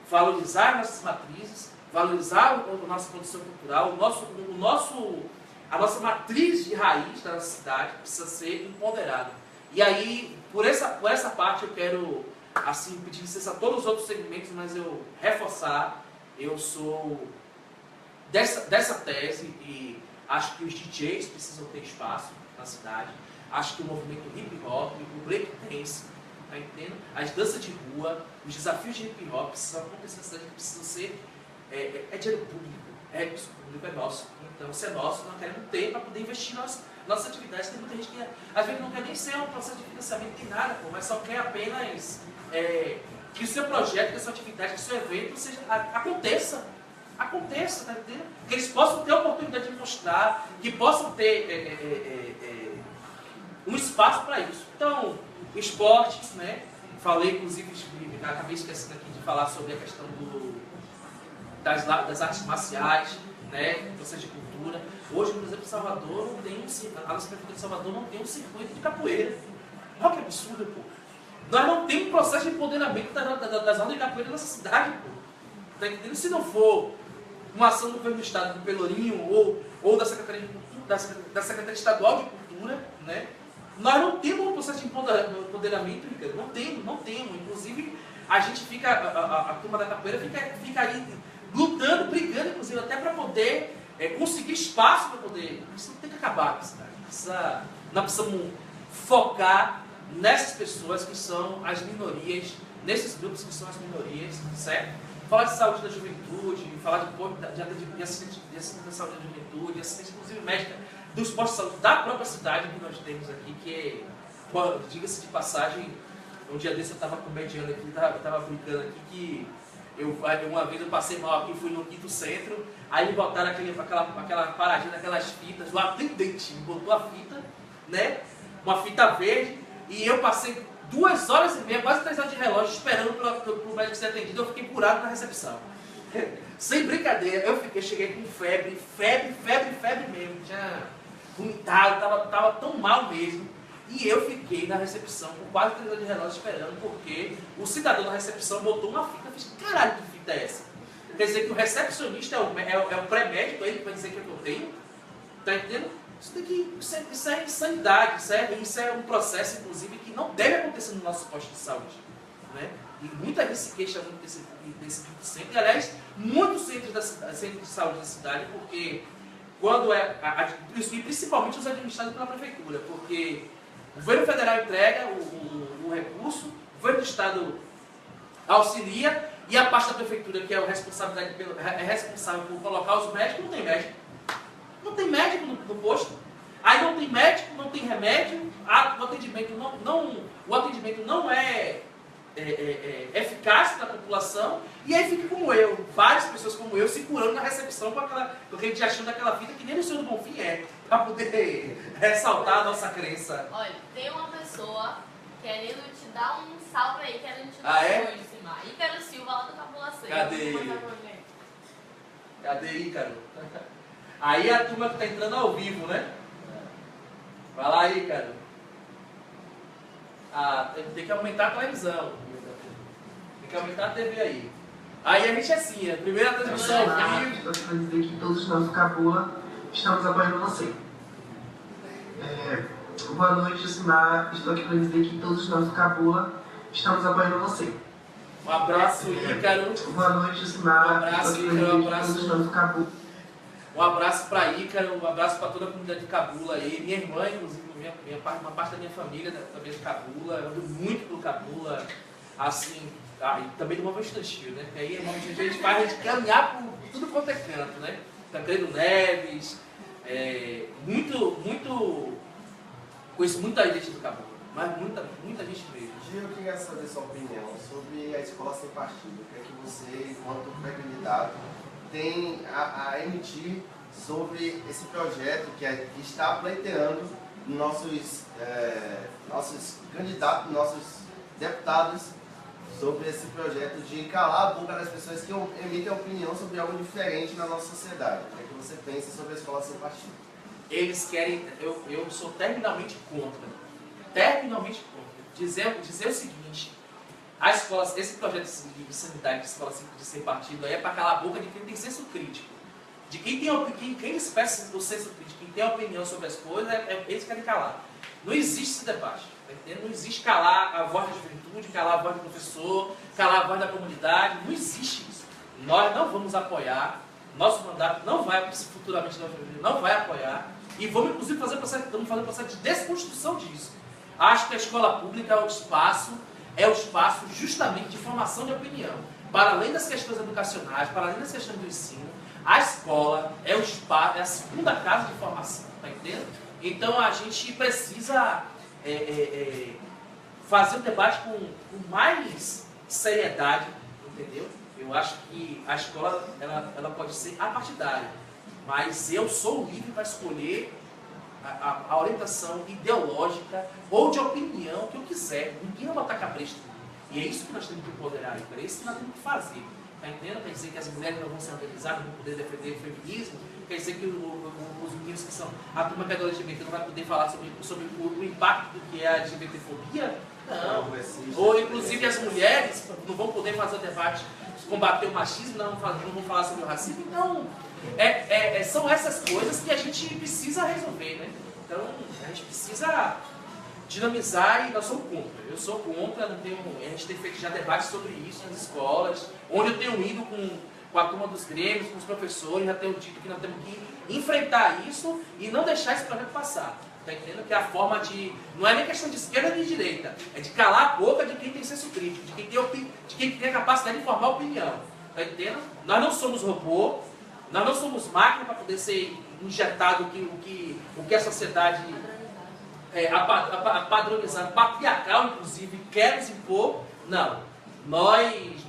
valorizar nossas matrizes, valorizar a nossa produção cultural, a nossa matriz de raiz da nossa cidade precisa ser empoderada. E aí, por essa parte, eu quero assim, pedir licença a todos os outros segmentos, mas eu reforçar, eu sou dessa tese e acho que os DJs precisam ter espaço na cidade. Acho que o movimento hip hop, o break dance, tá entendendo? As danças de rua, os desafios de hip hop precisam acontecer na cidade, que precisam ser dinheiro público, recurso público é nosso. Então, se é nosso, nós queremos ter para poder investir nas nossas atividades. Tem muita gente que às vezes não quer nem ser um processo de financiamento, tem nada, pô, mas só quer apenas que o seu projeto, que a sua atividade, que o seu evento aconteça, tá entendendo? Que eles possam ter a oportunidade de mostrar, que possam ter um espaço para isso. Então, esportes, né? Falei, inclusive, acabei esquecendo aqui de falar sobre a questão das artes marciais, né? Processo de cultura. Hoje, por exemplo, Salvador não tem a nossa prefeitura de Salvador não tem um circuito de capoeira. Olha que absurdo, pô. Nós não temos um processo de empoderamento das rodas de capoeira nessa cidade, pô. Tá entendendo? Se não for uma ação do governo do estado, do Pelourinho, ou da Secretaria de Cultura, da Secretaria Estadual de Cultura, né? Nós não temos um processo de empoderamento, Ricardo. Não temos. Inclusive, a gente fica, a turma da capoeira fica aí lutando, brigando, inclusive, até para poder conseguir espaço para poder. Isso não tem que acabar com a cidade. Nós precisamos focar nessas pessoas que são as minorias, nesses grupos que são as minorias, certo? Falar de saúde da juventude, falar de assistência da saúde da juventude, assistência inclusive médica dos postos de saúde da própria cidade que nós temos aqui, que diga-se de passagem, um dia desse eu estava comediando aqui, estava brincando aqui que uma vez eu passei mal aqui, fui no Quinto Centro, aí me botaram aquela paradinha daquelas fitas, o atendente me botou a fita, né, uma fita verde, e eu passei 2 horas e meia, quase 3 horas de relógio, esperando pro médico ser atendido. Eu fiquei curado na recepção. Sem brincadeira, eu cheguei com febre mesmo. Tinha vomitado, tava tão mal mesmo. E eu fiquei na recepção com quase 3 horas de relógio esperando, porque o cidadão na recepção botou uma fita. Eu fiz, caralho, que fita é essa? Quer dizer que o recepcionista é o pré-médico, ele que vai dizer que eu tenho? Tá entendendo? Isso é insanidade, isso é um processo, inclusive, que não deve acontecer no nosso posto de saúde. Né? E muita gente se queixa muito desse centro, e aliás, muitos centros de saúde da cidade, porque quando e principalmente os administrados pela prefeitura, porque o governo federal entrega o recurso, o governo do estado auxilia e a parte da prefeitura, que é o responsável por colocar os médicos, não tem médico. Não tem médico no posto. Aí não tem médico, não tem remédio, o atendimento não é eficaz para a população, e aí fica como eu, várias pessoas como eu, se curando na recepção com aquele diachão daquela fita que nem o Senhor do Bonfim para poder ressaltar a nossa crença. Olha, tem uma pessoa querendo te dar um salve aí, querendo te dar um oi, Simar. Ícaro Silva, lá do Cabulaceiro. Cadê Ícaro? Aí a turma que está entrando ao vivo, né? Vai lá, Ícaro. Tem que aumentar a televisão. Tem que aumentar a TV aí. Aí a gente é assim, a primeira transmissão ao vivo. Estou querendo dizer que todos nós do Cabula estamos apoiando você. Boa noite, Simar. Estou aqui para dizer que todos nós do Cabula estamos apoiando você. Um abraço, Ícaro. Boa noite, Simar. Um abraço, Ícaro. Um abraço. Todos nós do Cabula. Um abraço para Ícaro, um abraço para toda a comunidade de Cabula aí. Minha irmã, inclusive, uma parte da minha família também de Cabula. Eu ando muito pelo Cabula, assim, e também do Móvel Estantil, né? Porque aí a gente faz caminhar por tudo quanto é canto, né? Tancredo Neves, conheço muita gente do Cabula, mas muita gente mesmo. Gil, eu queria saber sua opinião sobre a escola sem partido. O que é que você, enquanto pré-candidato, tem a emitir sobre esse projeto que está pleiteando nossos candidatos, nossos deputados, sobre esse projeto de calar a boca das pessoas que emitem opinião sobre algo diferente na nossa sociedade. O que é que você pensa sobre a escola sem partido? Eles querem, eu sou terminalmente contra. Terminalmente contra. Dizer o seguinte, esse projeto de sanidade de escola sem partido aí é para calar a boca de quem tem senso crítico. De quem expressa o senso crítico, quem tem opinião sobre as coisas, eles querem calar. Não existe esse debate. Tá entendendo? Não existe calar a voz da juventude, calar a voz do professor, calar a voz da comunidade. Não existe isso. Nós não vamos apoiar, nosso mandato não vai, futuramente não vai apoiar, e vamos inclusive fazer um processo de desconstrução disso. Acho que a escola pública é o espaço justamente de formação de opinião. Para além das questões educacionais, para além das questões do ensino, a escola é a segunda casa de formação, tá entendendo? Então a gente precisa fazer o debate com mais seriedade, entendeu? Eu acho que a escola ela pode ser apartidária, mas eu sou livre para escolher a orientação ideológica ou de opinião que eu quiser. Ninguém vai botar cabresto. E é isso que nós temos que empoderar, é isso que nós temos que fazer. Tá entendendo? Quer dizer que as mulheres não vão se organizar, não vão poder defender o feminismo, quer dizer que os meninos que são, a turma que é do LGBT não vai poder falar sobre o impacto do que é a LGBTfobia? Não. Ou inclusive as mulheres não vão poder fazer o debate, combater o machismo, não vão falar sobre o racismo. Então, são essas coisas que a gente precisa resolver, né? Então, a gente precisa dinamizar, e nós somos contra. Eu sou contra, a gente tem feito já debates sobre isso nas escolas, onde eu tenho ido com a turma dos grêmios, com os professores, já tenho dito que nós temos que enfrentar isso e não deixar esse projeto passar. Tá entendendo? Que é a forma de... Não é nem questão de esquerda nem de direita, é de calar a boca de quem tem senso crítico, de quem tem a capacidade de formar opinião. Tá entendendo? Nós não somos robô, nós não somos máquina para poder ser injetado o que a sociedade padronizada, patriarcal, inclusive, quer nos impor. Não. Nós,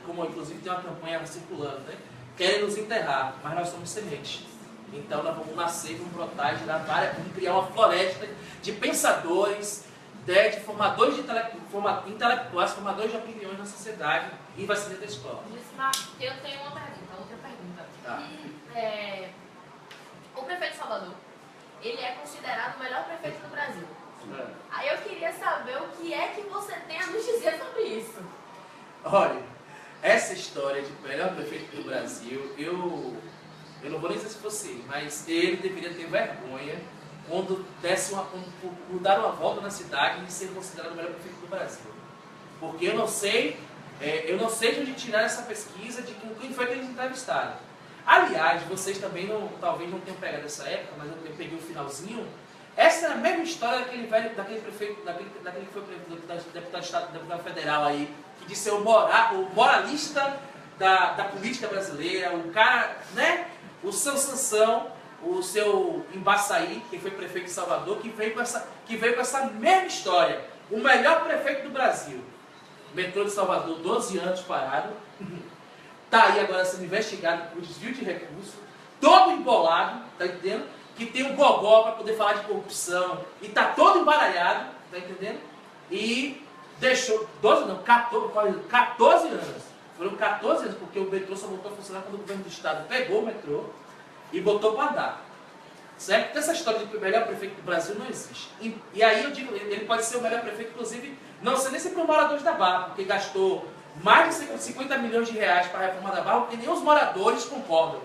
como inclusive tem uma campanha circulando, né? Querem nos enterrar, mas nós somos sementes. Então nós vamos nascer, vamos brotar, vamos criar uma floresta de pensadores, de formadores intelectuais, formadores de opiniões na sociedade, e vai ser dentro da escola. Eu tenho uma pergunta, outra pergunta. Tá. O prefeito de Salvador, ele é considerado o melhor prefeito do Brasil. Aí eu queria saber o que é que você tem a nos dizer sobre isso. Olha, essa história de melhor prefeito do Brasil, eu não vou nem dizer se fosse, mas ele deveria ter vergonha quando dar uma volta na cidade e ser considerado o melhor prefeito do Brasil. Porque eu não sei de onde tirar essa pesquisa de quem foi que eles entrevistaram. Aliás, vocês também talvez não tenham pegado essa época, mas eu peguei o finalzinho. Essa é a mesma história daquele velho, daquele prefeito, daquele que foi deputado federal aí, que disse ser o moralista da política brasileira, o cara, né? O seu Sansão, o seu Embaçaí, que foi prefeito de Salvador, que veio com essa mesma história. O melhor prefeito do Brasil. Metrô de Salvador, 12 anos parado. Está aí agora sendo investigado por desvio de recursos. Todo embolado, tá entendendo? Que tem um gogó para poder falar de corrupção. E está todo embaralhado, tá entendendo? E deixou 14 anos. Foram 14 anos, porque o metrô só voltou a funcionar quando o governo do estado pegou o metrô e botou para andar. Certo? Então essa história de que o melhor prefeito do Brasil não existe. E aí eu digo, ele pode ser o melhor prefeito, inclusive, não sei nem se para os moradores da Barra, porque gastou mais de 50 milhões de reais para a reforma da Barra, porque nem os moradores concordam.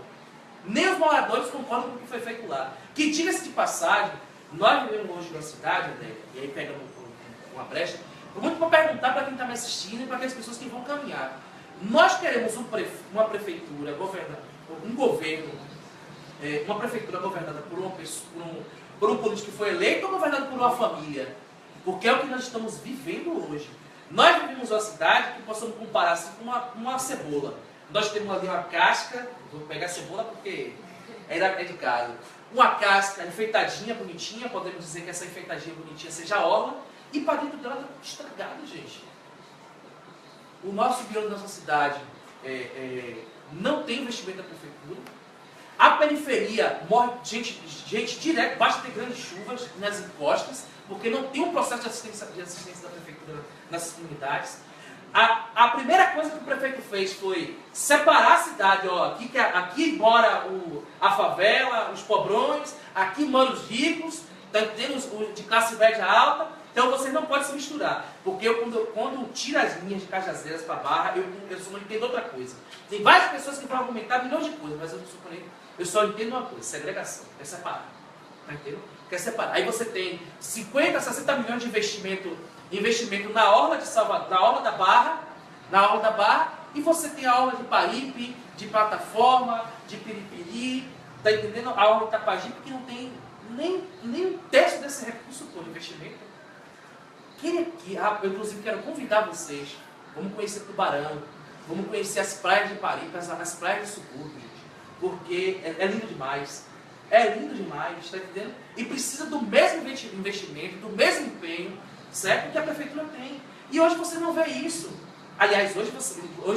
Nem os moradores concordam com o que foi feito lá. Que, diga-se de passagem, nós vivemos hoje numa cidade, né, e aí pegamos uma brecha, muito para perguntar para quem está me assistindo e para aquelas pessoas que vão caminhar. Nós queremos uma prefeitura, um governo, uma prefeitura governada por um político que foi eleito ou governada por uma família? Porque é o que nós estamos vivendo hoje. Nós vivemos uma cidade que possamos comparar assim, com uma cebola. Nós temos ali uma casca, vou pegar a cebola porque é de casa. Uma casca enfeitadinha, bonitinha, podemos dizer que essa enfeitadinha bonitinha seja a orla, e para dentro dela está estragado, gente. O nosso interior da nossa cidade não tem investimento da prefeitura. A periferia morre gente direto, basta ter grandes chuvas nas encostas, porque não tem um processo de assistência da prefeitura nessas comunidades. A primeira coisa que o prefeito fez foi separar a cidade. Ó, aqui mora a favela, os pobrões, aqui moram os ricos, tá entendendo? Os de classe média alta. Então você não pode se misturar. Porque quando tira as linhas de Cajazeiras para Barra, eu só não entendo outra coisa. Tem várias pessoas que vão argumentar milhões de coisas, mas eu só entendo uma coisa: segregação. É separar. Tá entendendo? Quer separar. Aí você tem 50, 60 milhões de investimento na orla de Salvador, na orla da Barra, e você tem a orla de Paripe, de Plataforma, de Piripiri, tá entendendo? A orla de Itapajipe, que não tem nem um terço desse recurso por investimento. Eu inclusive quero convidar vocês, vamos conhecer Tubarão, vamos conhecer as praias de Paripe, as praias do subúrbio, gente, porque é lindo demais. É lindo demais, tá entendendo? E precisa do mesmo investimento, do mesmo empenho, certo? Que a prefeitura tem. E hoje você não vê isso. Aliás, hoje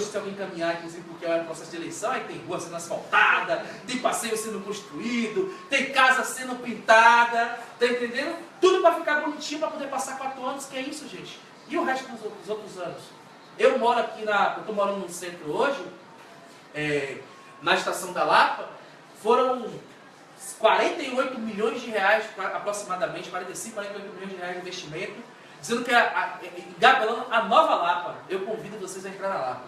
se alguém caminhar, inclusive porque é um processo de eleição, aí tem rua sendo asfaltada, tem passeio sendo construído, tem casa sendo pintada, tá entendendo? Tudo para ficar bonitinho, para poder passar 4 anos, que é isso, gente. E o resto dos outros anos? Eu moro aqui eu estou morando no centro hoje, na estação da Lapa, foram 48 milhões de reais, aproximadamente, 45, 48 milhões de reais de investimento, dizendo que engabelando a nova Lapa. Eu convido vocês a entrar na Lapa,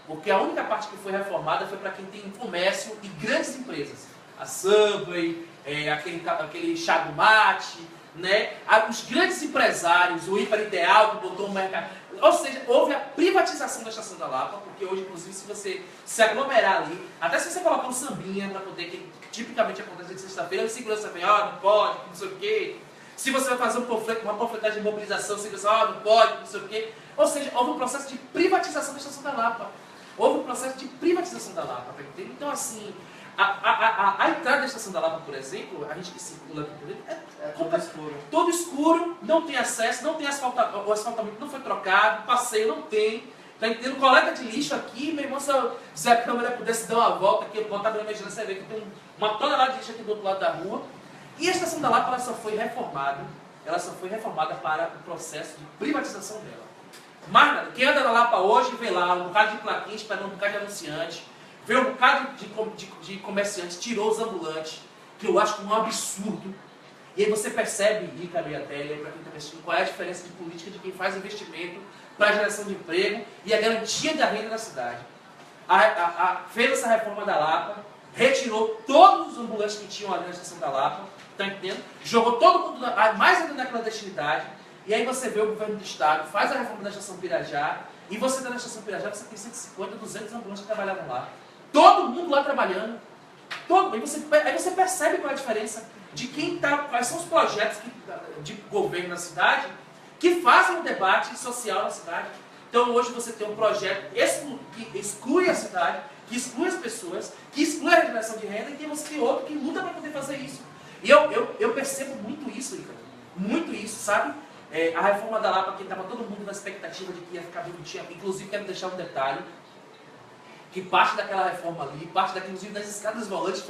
porque a única parte que foi reformada foi para quem tem comércio e grandes empresas. A Subway, aquele chá do mate, né? Os grandes empresários, o Hiper Ideal que botou um mercado. Ou seja, houve a privatização da Estação da Lapa, porque hoje, inclusive, se você se aglomerar ali, até se você colocar um sambinha para poder, que tipicamente acontece de sexta-feira, a segurança vem, não pode, não sei o quê. Se você vai fazer uma panfletagem de mobilização, a segurança, não pode, não sei o quê. Ou seja, houve um processo de privatização da Estação da Lapa. Houve um processo de privatização da Lapa, tá entendendo? Então, assim, a entrada da Estação da Lapa, por exemplo, a gente que circula aqui por dentro, tudo escuro. Todo escuro, não tem acesso, não tem o asfaltamento não foi trocado, passeio não tem, tá entendendo? Coleta de lixo aqui, meu irmão, se a câmera pudesse dar uma volta aqui, botar na imagina, você vê que tem uma tonelada de lixo aqui do outro lado da rua. E a Estação da Lapa ela só foi reformada para o processo de privatização dela. Mas nada, quem anda na Lapa hoje vê lá um bocado de plaquinha esperando um bocado de anunciante, vê um bocado de comerciantes, tirou os ambulantes, que eu acho um absurdo. E aí você percebe, Ícaro e Adélia, para quem está assistindo, qual é a diferença de política de quem faz investimento para a geração de emprego e a garantia da renda da cidade. Fez essa reforma da Lapa, retirou todos os ambulantes que tinham ali na Estação da Lapa, tá entendendo? Jogou todo mundo mais ainda na clandestinidade, e aí você vê o governo do estado, faz a reforma da Estação Pirajá, e você está na Estação Pirajá, você tem 150, 200 ambulantes que trabalhavam lá. Todo mundo lá trabalhando. Aí você percebe qual é a diferença de quem tá, quais são os projetos de governo na cidade que fazem um debate social na cidade. Então hoje você tem um projeto que exclui a cidade, que exclui as pessoas, que exclui a geração de renda, e você tem outro que luta para poder fazer isso. E eu percebo muito isso, Ricardo. Muito isso, sabe? A reforma da Lapa, que estava todo mundo na expectativa de que ia ficar bonitinha. Inclusive, quero deixar um detalhe, que parte daquela reforma ali, parte inclusive das escadas volantes,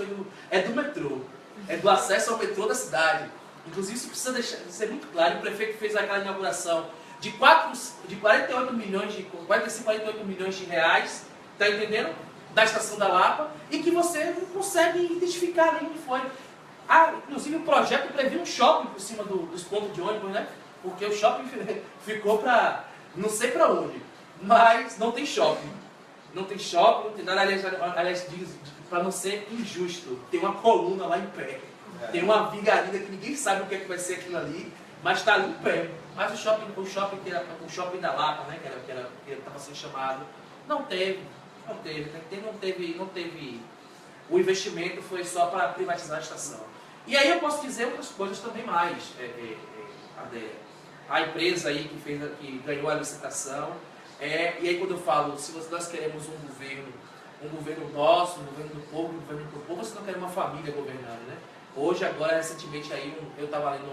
é do metrô. É do acesso ao metrô da cidade. Inclusive, isso precisa ser muito claro. O prefeito fez aquela inauguração de 45, 48 milhões de reais, tá entendendo? Da estação da Lapa, e que você não consegue identificar ali onde foi. Inclusive o projeto previa um shopping por cima dos pontos de ônibus, né? Porque o shopping ficou para não sei para onde, mas não tem shopping. Não tem shopping, não tem nada, aliás para não ser injusto, tem uma coluna lá em pé. Tem uma vigarina que ninguém sabe o que, é que vai ser aquilo ali, mas está ali em pé. Mas o shopping da Lapa, né, que estava sendo chamado, não teve. O investimento foi só para privatizar a estação. E aí eu posso dizer outras coisas também mais, Adélia. A empresa aí que ganhou a licitação, e aí quando eu falo, se nós queremos um governo nosso, um governo do povo, você não quer uma família governando, né? Hoje, agora, recentemente, aí, eu estava ali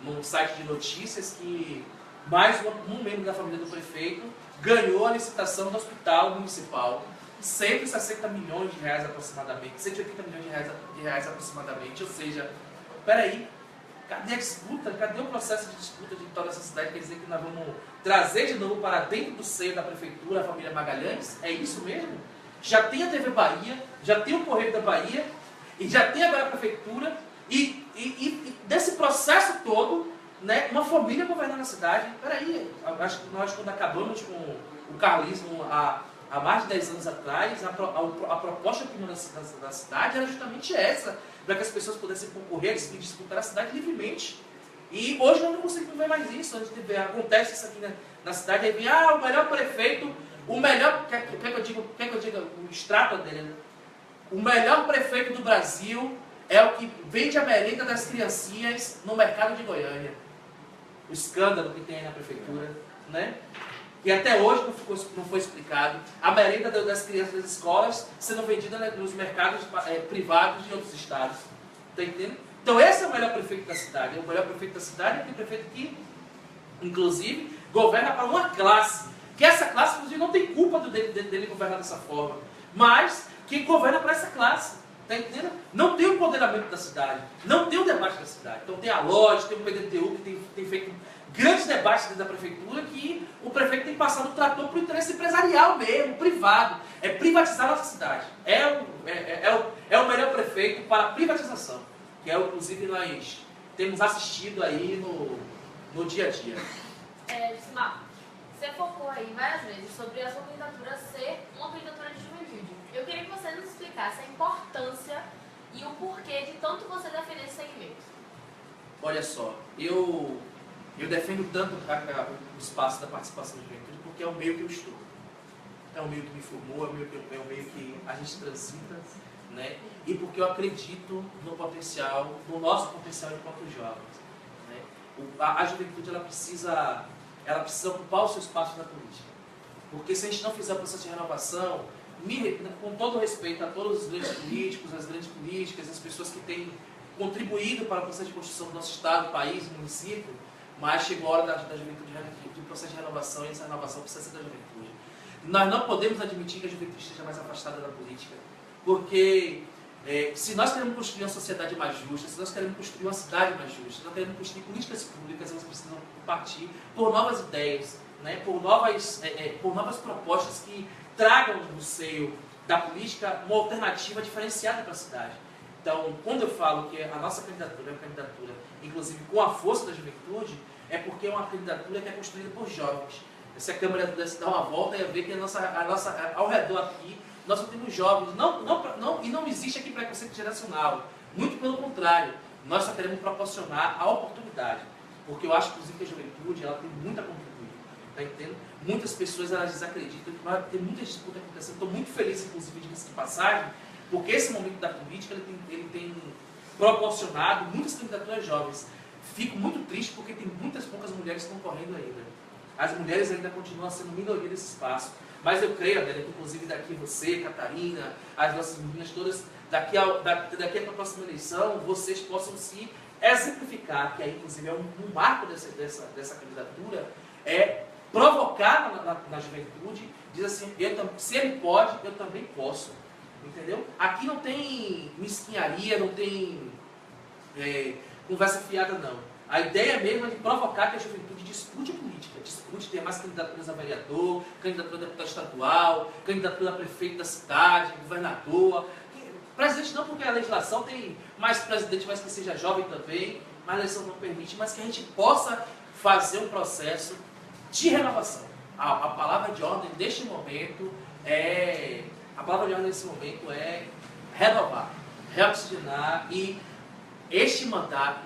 num site de notícias que mais um membro da família do prefeito ganhou a licitação do hospital municipal. 160 milhões de reais aproximadamente, 180 milhões de reais aproximadamente. Ou seja, peraí, cadê a disputa? Cadê o processo de disputa de toda essa cidade? Quer dizer que nós vamos trazer de novo para dentro do seio da prefeitura a família Magalhães? É isso mesmo? Já tem a TV Bahia, já tem o Correio da Bahia, e já tem agora a prefeitura, e desse processo todo, né, uma família governando a cidade. Peraí, acho que nós, quando acabamos com o carlismo há mais de 10 anos atrás, a proposta da cidade era justamente essa, para que as pessoas pudessem concorrer e disputar a cidade livremente. E hoje nós não conseguimos ver mais isso. A gente acontece isso aqui na cidade, aí vem, o melhor prefeito, quer que eu diga o extrato dele, né? O melhor prefeito do Brasil é o que vende a merenda das criancinhas no mercado de Goiânia. O escândalo que tem aí na prefeitura, né? E até hoje não foi explicado. A merenda das crianças das escolas sendo vendida nos mercados privados de outros estados. Está entendendo? Então esse é o melhor prefeito da cidade. O melhor prefeito da cidade é aquele prefeito que, inclusive, governa para uma classe. Que essa classe, inclusive, não tem culpa dele governar dessa forma. Mas que governa para essa classe. Está entendendo? Não tem o empoderamento da cidade. Não tem o debate da cidade. Então tem a loja, tem o PDTU que tem feito grandes debates dentro da prefeitura, que o prefeito tem passado o trator para o interesse empresarial mesmo, privado. É privatizar a nossa cidade. É o melhor prefeito para a privatização. Que inclusive, nós temos assistido aí no dia a dia. Gismar, você focou aí várias vezes sobre a sua candidatura ser uma candidatura de juventude. Eu queria que você nos explicasse a importância e o porquê de tanto você defender esse segmento. Olha só, eu defendo tanto o espaço da participação da juventude porque é o meio que eu estou. É o meio que me formou, é o meio que a gente transita, né? E porque eu acredito no potencial, no nosso potencial enquanto jovens, né? A juventude ela precisa ocupar o seu espaço na política. Porque se a gente não fizer o processo de renovação, com todo respeito a todos os grandes políticos, as grandes políticas, as pessoas que têm contribuído para o processo de construção do nosso estado, país, município, mas chegou a hora da juventude, do processo de renovação, e essa renovação precisa ser da juventude. Nós não podemos admitir que a juventude esteja mais afastada da política, porque se nós queremos construir uma sociedade mais justa, se nós queremos construir uma cidade mais justa, se nós queremos construir políticas públicas, elas precisam partir por novas ideias, né, por novas propostas que tragam no seio da política uma alternativa diferenciada para a cidade. Então, quando eu falo que a nossa candidatura é uma candidatura, inclusive com a força da juventude, é porque é uma candidatura que é construída por jovens. Se a Câmara pudesse dar uma volta, ia ver que ao redor aqui, nós temos jovens. E não existe aqui preconceito geracional. Muito pelo contrário. Nós só queremos proporcionar a oportunidade. Porque eu acho, inclusive, que a juventude ela tem muito a contribuir. Tá entendendo? Muitas pessoas elas desacreditam que vai ter muita disputa acontecendo. Estou muito feliz, inclusive, de passagem, Porque esse momento da política ele tem proporcionado muitas candidaturas jovens. Fico muito triste porque tem muitas poucas mulheres concorrendo ainda. As mulheres ainda continuam sendo minoria desse espaço. Mas eu creio, Adélia, que inclusive daqui você, Catarina, as nossas meninas todas, daqui a próxima eleição, vocês possam se exemplificar, que aí inclusive é um marco dessa candidatura, é provocar na juventude, diz assim, se ele pode, eu também posso. Entendeu? Aqui não tem mesquinharia, não tem conversa fiada, não. A ideia mesmo é de provocar que a juventude dispute política, dispute ter mais candidaturas a vereador, candidatura a deputado estadual, candidatura a prefeito da cidade, governador. Presidente não, porque a legislação tem mais presidente, mas que seja jovem também, mas a legislação não permite, mas que a gente possa fazer um processo de renovação. A palavra de ordem neste momento é renovar, reoxigenar, e este mandato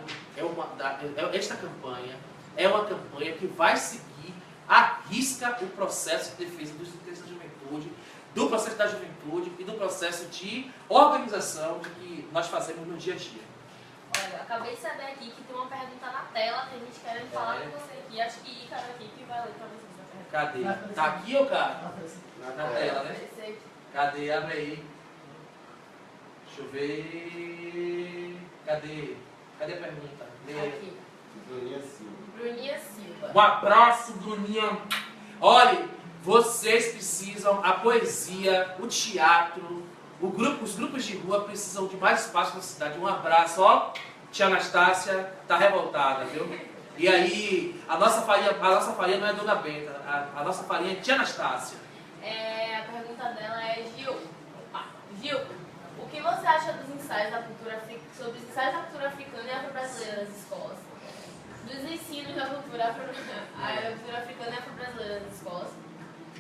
esta campanha é uma campanha que vai seguir à risca o processo de defesa dos interesses da juventude, do processo da juventude e do processo de organização que nós fazemos no dia a dia. Olha, eu acabei de saber aqui que tem uma pergunta na tela, tem gente querendo falar com você aqui. Acho que Ícaro aqui que vai ler pra você essa pergunta. Cadê? Tá aqui ou cá? Na tela, né? Esse aqui. Cadê? Abre aí. Deixa eu ver. Cadê a pergunta? Lê aí. Aqui. Bruninha Silva. Bruninha Silva. Um abraço, Bruninha. Olha, vocês precisam, a poesia, o teatro, os grupos de rua precisam de mais espaço na cidade. Um abraço, ó. Tia Anastácia tá revoltada, viu? E aí, a nossa farinha não é Dona Benta, a nossa farinha é Tia Anastácia. A pergunta dela é Gil, o que você acha dos ensaios da cultura sobre os ensaios da cultura africana e afro-brasileira nas escolas? Dos ensinos da cultura africana e afro-brasileira nas escolas?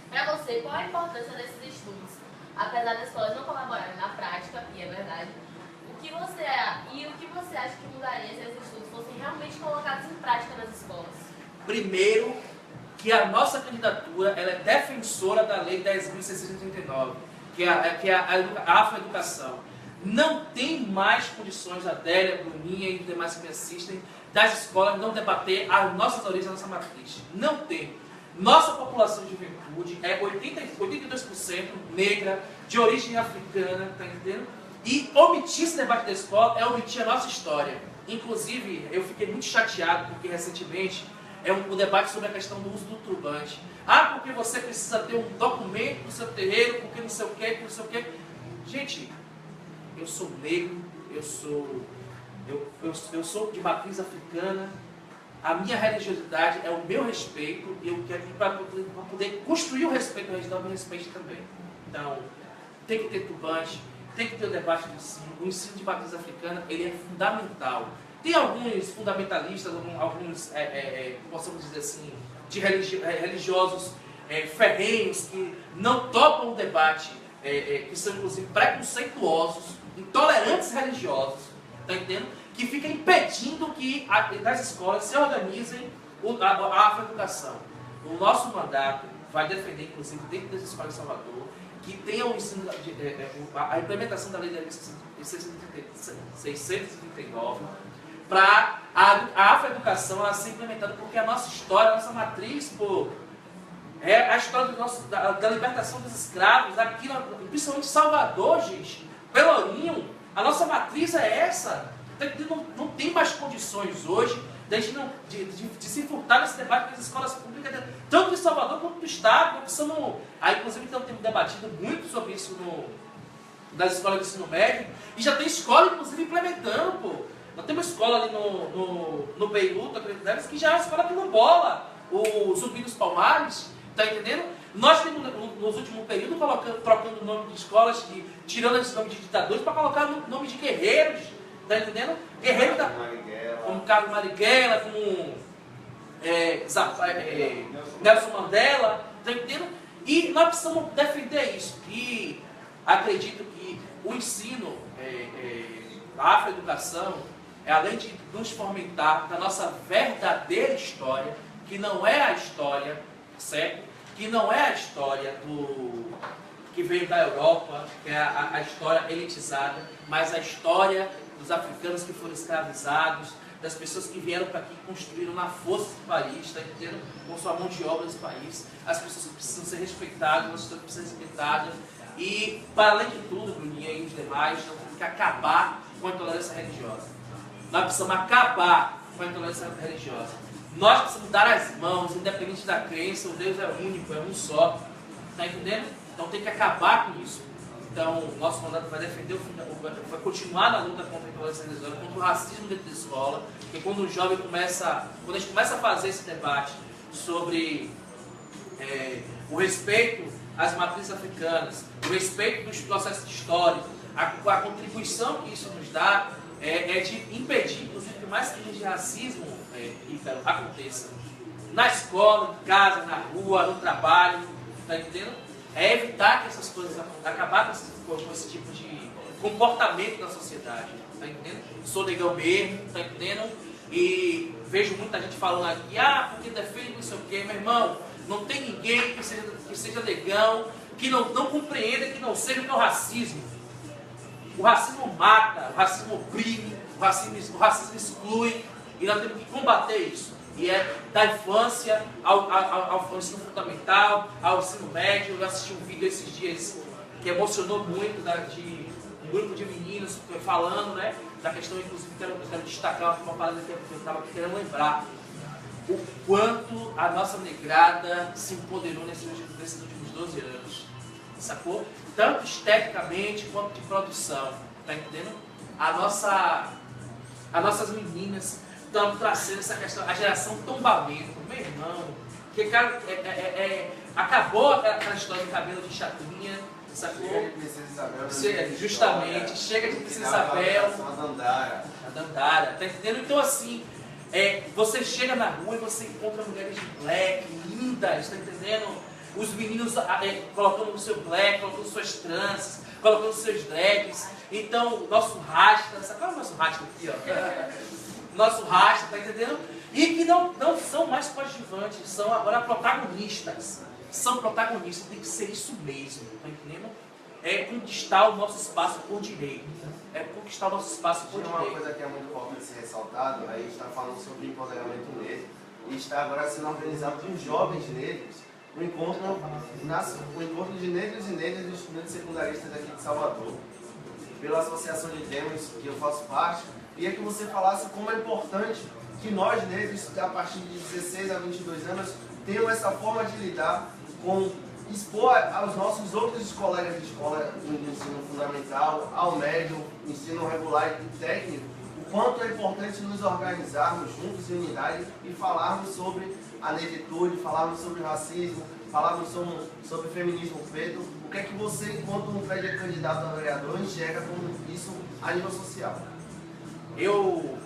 Para você, qual a importância desses estudos? Apesar das escolas não colaborarem na prática, e é verdade, o que você acha que mudaria se esses estudos fossem realmente colocados em prática nas escolas? Primeiro, que a nossa candidatura ela é defensora da Lei 10.639, que é a afroeducação. Não tem mais condições, Adélia, Bruninha e demais que me assistem, das escolas não debater as nossas origens, a nossa matriz. Não tem. Nossa população de juventude é 82% negra, de origem africana, tá entendendo? E omitir esse debate da escola é omitir a nossa história. Inclusive, eu fiquei muito chateado porque recentemente um debate sobre a questão do uso do turbante. Ah, porque você precisa ter um documento do seu terreiro, porque não sei o quê, porque não sei o quê. Gente, eu sou negro, eu sou de matriz africana, a minha religiosidade é o meu respeito, e eu quero para poder construir o respeito ao região, eu me respeito também. Então, tem que ter turbante, tem que ter o debate do ensino. O ensino de matriz africana, ele é fundamental. Tem alguns fundamentalistas, alguns, possamos dizer assim, de religiosos ferrenhos que não topam o debate, que são inclusive preconceituosos, intolerantes religiosos, tá entendendo? Que fica impedindo que as escolas se organizem a afroeducação. O nosso mandato vai defender, inclusive, dentro das escolas de Salvador, que tenha o ensino, a implementação da Lei de 639, para a afroeducação ela ser implementada, porque a nossa história, a nossa matriz, é a história da libertação dos escravos, aqui, principalmente em Salvador, gente, Pelourinho, a nossa matriz é essa. Não tem mais condições hoje de se furtar nesse debate das escolas públicas, tanto de Salvador quanto do Estado. Aí, inclusive, temos debatido muito sobre isso nas escolas de ensino médio, e já tem escola, inclusive, implementando, pô. Nós temos uma escola ali no Beiruta, que já é uma escola quilombola, o Zumbi dos Palmares, tá entendendo? Nós temos, nos últimos períodos, trocando o nome de escolas, tirando esse nome de ditadores, para colocar o nome de guerreiros, tá entendendo? Guerreiro como Carlos Marighella, como Nelson Mandela, tá entendendo? E nós precisamos defender isso. E acredito que o ensino, a afroeducação, além de nos fomentar da nossa verdadeira história, que não é a história, certo? Que não é a história que veio da Europa, que é a história elitizada, mas a história dos africanos que foram escravizados, das pessoas que vieram para aqui e construíram na força do país, tá entendendo? Com sua mão de obra desse país, as pessoas que precisam ser respeitadas, as pessoas que precisam ser respeitadas, e, para além de tudo, Bruninha e os demais, nós temos que acabar com a intolerância religiosa. Nós precisamos acabar com a intolerância religiosa. Nós precisamos dar as mãos, independente da crença, o Deus é único, é um só. Tá entendendo? Então tem que acabar com isso. Então, o nosso mandato vai defender, vai continuar na luta contra a intolerância religiosa, contra o racismo dentro da escola, porque quando o jovem quando a gente começa a fazer esse debate sobre o respeito às matrizes africanas, o respeito dos processos históricos, a contribuição que isso nos dá é de impedir, inclusive, que mais crimes de racismo aconteça na escola, em casa, na rua, no trabalho, tá entendendo? É evitar que essas coisas acabar com esse tipo de comportamento na sociedade, tá entendendo? Sou negão mesmo, tá entendendo? E vejo muita gente falando aqui, porque defende não sei o quê, meu irmão, não tem ninguém que seja negão, que não compreenda, que não seja o que é o racismo. O racismo mata, o racismo oprime, o racismo exclui, e nós temos que combater isso. E é da infância ao ensino fundamental, ao ensino médio. Eu assisti um vídeo esses dias que emocionou muito, de um grupo de meninos falando, né, da questão, inclusive, eu quero destacar uma parada que eu estava querendo lembrar. O quanto a nossa negrada se empoderou nesses últimos 12 anos. Sacou? Tanto esteticamente quanto de produção. Tá entendendo? As nossas meninas estão trazendo essa questão, a geração tombamento, meu irmão, que cara, acabou aquela história do cabelo de chapinha, sacou? Chega de Princesa Isabel. Justamente, chega de Princesa Isabel. A Dandara, tá entendendo? Então assim, você chega na rua e você encontra mulheres de black, lindas, tá entendendo? Os meninos colocando o seu black, colocando suas tranças, colocando seus drags. Então, nosso rasta, sabe qual é o nosso rasta aqui, ó? Nosso rasta, tá entendendo? E que não são mais coadjuvantes, são agora protagonistas. São protagonistas, tem que ser isso mesmo, tá entendendo? É conquistar o nosso espaço por direito. É conquistar o nosso espaço por direito. Uma coisa que é muito importante ser ressaltado, a gente está falando sobre empoderamento negro, e está agora sendo organizado por jovens negros, o encontro de negros e negras dos estudantes secundaristas aqui de Salvador, pela Associação de Temas, que eu faço parte. Queria que você falasse como é importante que nós negros, a partir de 16 a 22 anos, tenham essa forma de lidar com expor aos nossos outros colegas de escola, no ensino fundamental, ao médio, ensino regular e técnico, o quanto é importante nos organizarmos juntos em unidade e falarmos sobre a negritude, falarmos sobre racismo, falarmos sobre feminismo preto. O que é que você, enquanto um pré-candidato a vereador, enxerga como isso a nível social? Eu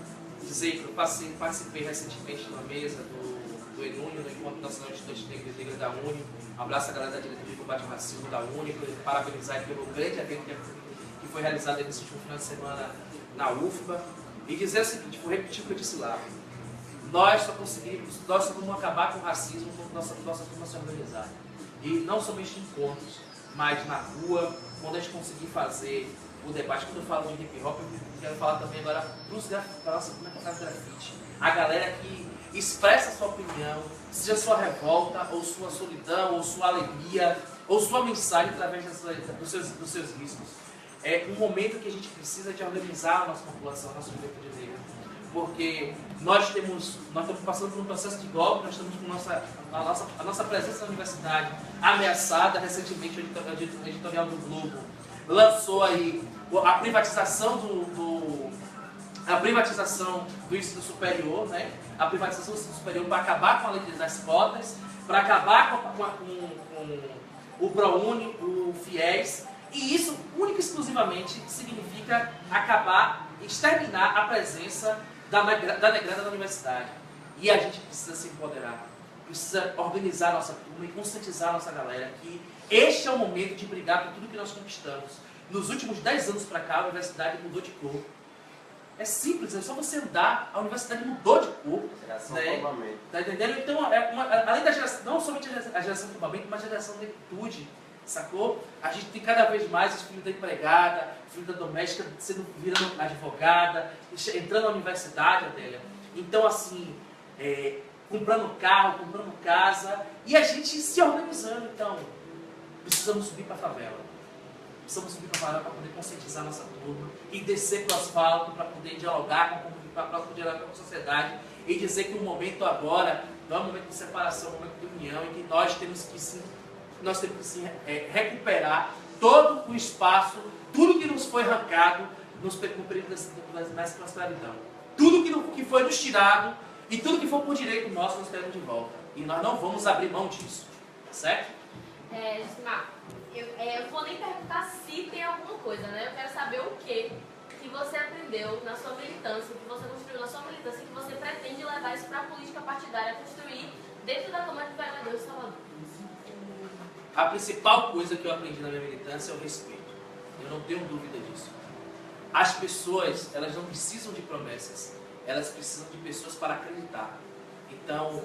participei recentemente de uma mesa do ENUNE, do Encontro Nacional de Estudantes Negros e Negras da UNE. Um abraço à galera da diretoria de combate ao racismo da UNE, parabenizar pelo grande evento que foi realizado nesse último final de semana na UFBA. E dizer o seguinte, vou repetir o que eu disse lá. Nós só vamos acabar com o racismo quando nossa turma se organizar. E não somente em encontros, mas na rua, quando a gente conseguir fazer o debate. Quando eu falo de hip hop, eu quero falar também agora para a nossa grafite. A galera que expressa a sua opinião, seja sua revolta, ou sua solidão, ou sua alegria, ou sua mensagem através dos seus riscos. É um momento que a gente precisa de organizar a nossa população, a nossa juventude negra. Porque nós estamos passando por um processo de golpe, nós estamos com a nossa presença na universidade ameaçada. Recentemente, o editorial do Globo lançou aí a privatização do ensino superior, né? A privatização do ensino superior para acabar com a lei das cotas, para acabar com o ProUni, o FIES, e isso única e exclusivamente significa acabar, exterminar a presença da negrada na universidade. E a gente precisa se empoderar, precisa organizar a nossa turma e conscientizar a nossa galera que este é o momento de brigar por tudo que nós conquistamos. Nos últimos 10 anos para cá, a universidade mudou de cor. É simples, é só você andar, a universidade mudou de cor. Né? Tá entendendo? Então, além da geração, não somente a geração do tombamento, mas a geração da negritude. sacou? A gente tem cada vez mais os filhos da empregada, filho da doméstica, virando advogada, entrando na universidade, Adélia. Então, assim, comprando carro, comprando casa, e a gente se organizando. Então, precisamos subir para a favela. Precisamos subir para a favela para poder conscientizar nossa turma e descer para o asfalto para poder dialogar com a sociedade e dizer que o momento agora não é um momento de separação, é um momento de união e que nós temos que se recuperar todo o espaço, tudo que nos foi arrancado no período da escravidão. Tudo que foi nos tirado e tudo que for por direito nosso nós queremos de volta. E nós não vamos abrir mão disso. Certo? Gismar, eu vou nem perguntar se tem alguma coisa, né? Eu quero saber o que você aprendeu na sua militância, o que você construiu na sua militância, que você pretende levar isso para a política partidária, construir dentro da Câmara de Vereadores de Salvador. A principal coisa que eu aprendi na minha militância é o respeito. Eu não tenho dúvida disso. As pessoas, elas não precisam de promessas, elas precisam de pessoas para acreditar. Então, o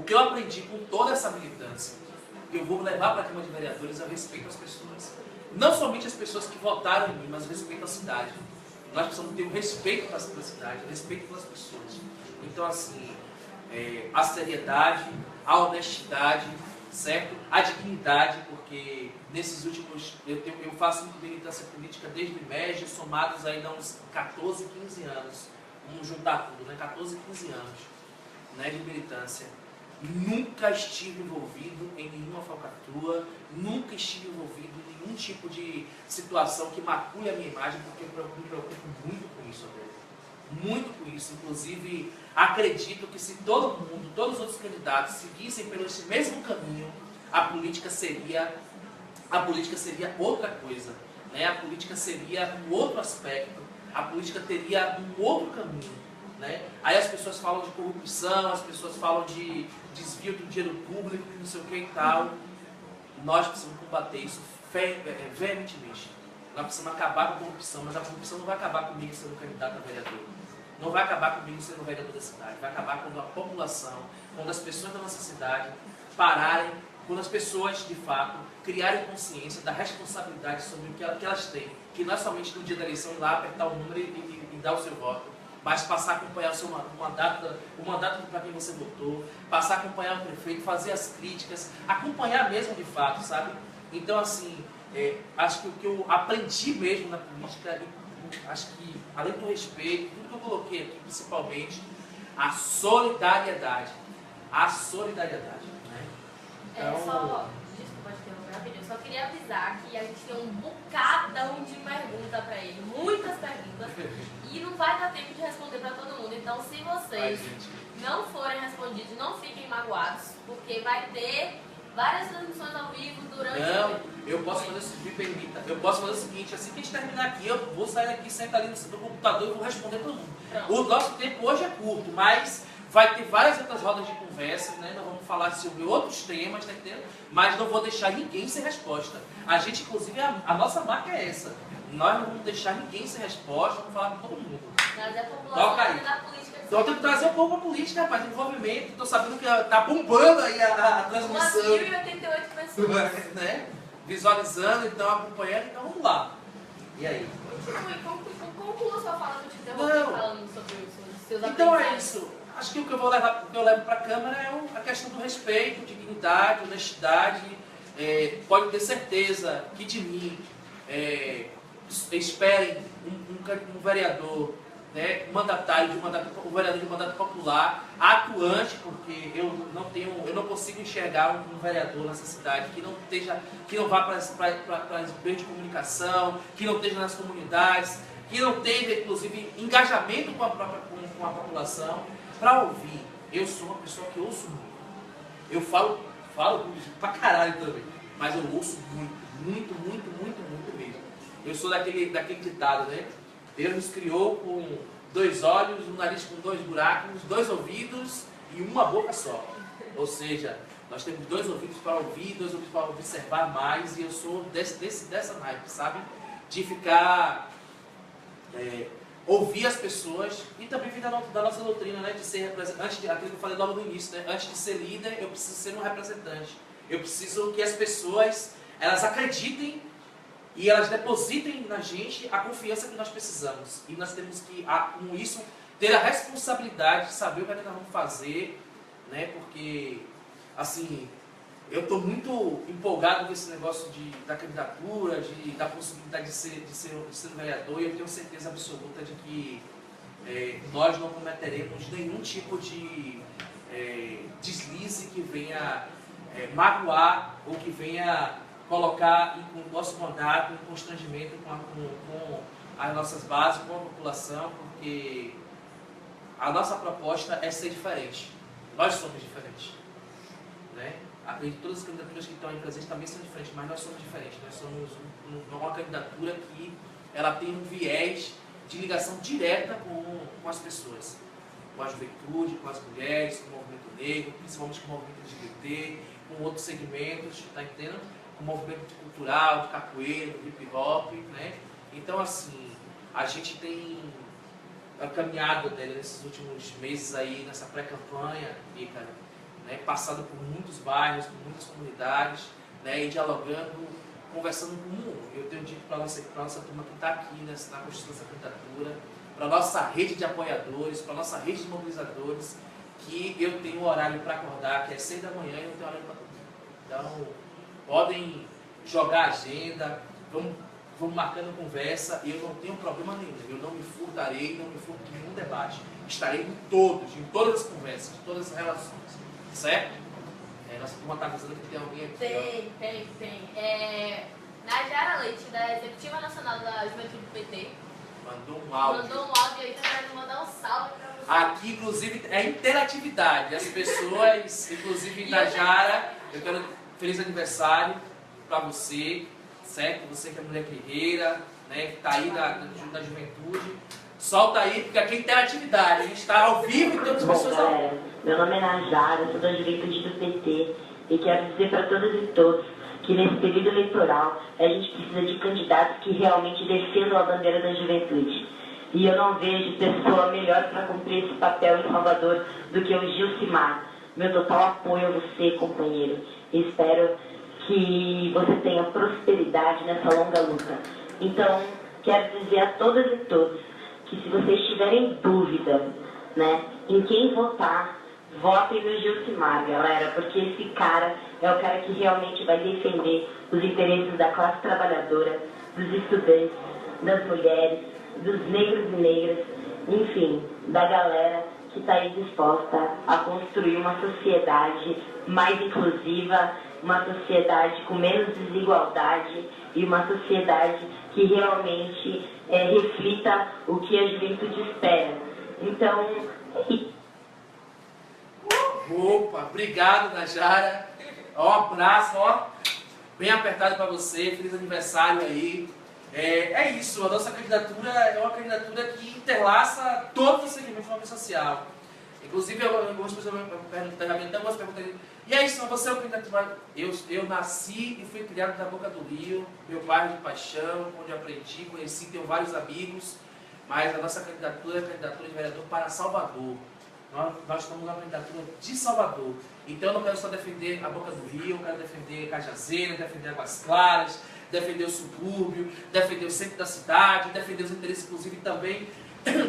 que eu aprendi com toda essa militância, que eu vou levar para a Câmara de Vereadores, é o respeito às pessoas. Não somente as pessoas que votaram em mim, mas o respeito à cidade. Nós precisamos ter um respeito para a cidade, um respeito pelas pessoas. Então, assim, a seriedade, a honestidade, certo? A dignidade, porque nesses últimos... Eu faço militância política desde o IMEG, somados ainda uns 14, 15 anos. Vamos juntar tudo, né? 14, 15 anos, né, de militância. Nunca estive envolvido em nenhuma falcatrua, nunca estive envolvido em nenhum tipo de situação que macule a minha imagem, porque eu me preocupo muito com isso, Adélia. Muito com isso. Inclusive, acredito que se todo mundo, todos os outros candidatos seguissem pelo esse mesmo caminho, a política seria outra coisa, né? A política seria um outro aspecto, a política teria um outro caminho. Né? Aí as pessoas falam de corrupção, as pessoas falam de desvio do dinheiro público, não sei o que e tal. Nós precisamos combater isso veementemente. Nós precisamos acabar com a corrupção, mas a corrupção não vai acabar comigo sendo candidato a vereador. Não vai acabar comigo sendo vereador da cidade. Vai acabar quando a população, quando as pessoas da nossa cidade pararem, quando as pessoas, de fato, criarem consciência da responsabilidade sobre o que elas têm. Que não é somente no dia da eleição ir lá, apertar o número e dar o seu voto. Mas passar a acompanhar o mandato para quem você votou, passar a acompanhar o prefeito, fazer as críticas, acompanhar mesmo de fato, sabe? Então, assim, acho que o que eu aprendi mesmo na política, acho que, além do respeito, tudo que eu coloquei aqui, principalmente, a solidariedade. A solidariedade, né? Desculpa te interromper rapidinho, só queria avisar que a gente tem um bocadão de perguntas para ele, muitas perguntas, e não vai dar tempo de responder para todo mundo. Então, se vocês não forem respondidos, não fiquem magoados, porque vai ter várias transmissões ao vivo durante eu posso fazer me permita. Eu posso fazer o seguinte, assim que a gente terminar aqui, eu vou sair aqui, sentar ali no computador e vou responder todo mundo. Pronto. O nosso tempo hoje é curto, mas vai ter várias outras rodas de conversa, né? Nós vamos falar sobre outros temas, tá entendendo? Mas não vou deixar ninguém sem resposta. A gente, inclusive, a nossa marca é essa. Nós não vamos deixar ninguém sem resposta, vamos falar com todo mundo. Trazer a população da política. Então eu tenho que trazer um pouco a política, rapaz, envolvimento. Estou sabendo que tá bombando aí a transmissão. 1.088 pessoas. Né? Visualizando, então, acompanhando, então vamos lá. E aí? Conclua sua fala que eu te interrompi falando sobre os seus aprendizados. Então é isso. Acho que o que eu levo para a Câmara é a questão do respeito, dignidade, honestidade. Pode ter certeza que de mim esperem um vereador, né, mandatário um vereador de mandato popular, atuante, porque eu não consigo enxergar um vereador nessa cidade que não vá para as meios de comunicação, que não esteja nas comunidades, que não tenha, inclusive, engajamento com a população, para ouvir. Eu sou uma pessoa que ouço muito. Eu falo pra caralho também, mas eu ouço muito mesmo. Eu sou daquele ditado, né? Deus nos criou com 2 olhos, um nariz com 2 buracos, 2 ouvidos e uma boca só. Ou seja, nós temos 2 ouvidos para ouvir, 2 ouvidos para observar mais, e eu sou dessa naipe, sabe? De ficar... ouvir as pessoas e também vir da nossa doutrina, né? De ser representante, aquilo que eu falei logo no início, né? Antes de ser líder, eu preciso ser um representante. Eu preciso que as pessoas, elas acreditem e elas depositem na gente a confiança que nós precisamos. E nós temos que, com isso, ter a responsabilidade de saber o que nós vamos fazer, né? Porque, assim, eu estou muito empolgado com esse negócio da candidatura, da possibilidade de ser um vereador, e eu tenho certeza absoluta de que nós não cometeremos nenhum tipo de deslize que venha magoar ou que venha colocar o nosso mandato em constrangimento com as nossas bases, com a população, porque a nossa proposta é ser diferente. Nós somos diferentes, né? Acredito que todas as candidaturas que estão aí presentes também são diferentes, mas nós somos diferentes. Nós somos uma candidatura que ela tem um viés de ligação direta com as pessoas, com a juventude, com as mulheres, com o movimento negro, principalmente com o movimento LGBT, com outros segmentos, tá entendendo? Com o movimento cultural, de capoeira, do hip hop, né? Então, assim, a gente tem caminhado nesses últimos meses aí, nessa pré-campanha, né, passado por muitos bairros, por muitas comunidades, né, e dialogando, conversando com um. Eu tenho dito para a nossa turma que está aqui na construção dessa candidatura, para a nossa rede de apoiadores, para a nossa rede de mobilizadores, que eu tenho um horário para acordar, que é 6 da manhã, e eu tenho horário para dormir. Então, podem jogar a agenda, vamos marcando conversa, e eu não tenho problema nenhum. Eu não me furtarei, não me furto de nenhum debate. Estarei em todas as conversas, em todas as relações. Certo? Nossa turma está avisando que tem alguém aqui. Tem. Najara Leite, da Executiva Nacional da Juventude do PT. Mandou um áudio aí, tá querendo mandar um salve para você. Aqui, inclusive, é interatividade. As pessoas, inclusive Najara, eu quero feliz aniversário para você, certo? Você que é mulher guerreira, né? Que está aí da juventude. Solta aí, porque aqui é interatividade. A gente está ao vivo e todas as pessoas... Bom, galera, meu nome é Najara, sou da Juventude do PT e quero dizer para todas e todos que nesse período eleitoral a gente precisa de candidatos que realmente defendam a bandeira da juventude. E eu não vejo pessoa melhor para cumprir esse papel em Salvador do que o Gilcimar. Meu total apoio a você, companheiro. Espero que você tenha prosperidade nessa longa luta. Então, quero dizer a todas e todos que se vocês tiverem dúvida, né, em quem votar, votem no Gilcimar, galera, porque esse cara é o cara que realmente vai defender os interesses da classe trabalhadora, dos estudantes, das mulheres, dos negros e negras, enfim, da galera que está aí disposta a construir uma sociedade mais inclusiva, uma sociedade com menos desigualdade e uma sociedade que realmente reflita o que a juventude espera. Então, Opa, obrigado, Najara. Ó, um abraço, ó, bem apertado para você. Feliz aniversário aí. É isso, a nossa candidatura é uma candidatura que interlaça todos os segmentos do movimento social. Inclusive, algumas pessoas me perguntam, algumas perguntas. E é isso, você é um candidato. Eu nasci e fui criado na Boca do Rio, meu bairro de paixão, onde eu aprendi, conheci, tenho vários amigos. Mas a nossa candidatura é a candidatura de vereador para Salvador. Nós estamos na candidatura de Salvador. Então eu não quero só defender a Boca do Rio, eu quero defender Cajazeira, defender Águas Claras, defender o subúrbio, defender o centro da cidade, defender os interesses, inclusive, também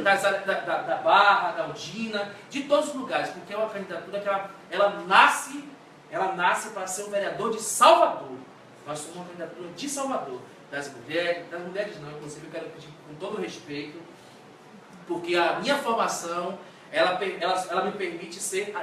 das áreas da Barra, da Udina, de todos os lugares, porque é uma candidatura que ela nasce para ser um vereador de Salvador. Nós somos uma candidatura de Salvador, das mulheres não, inclusive eu quero pedir com todo respeito, porque a minha formação ela me permite se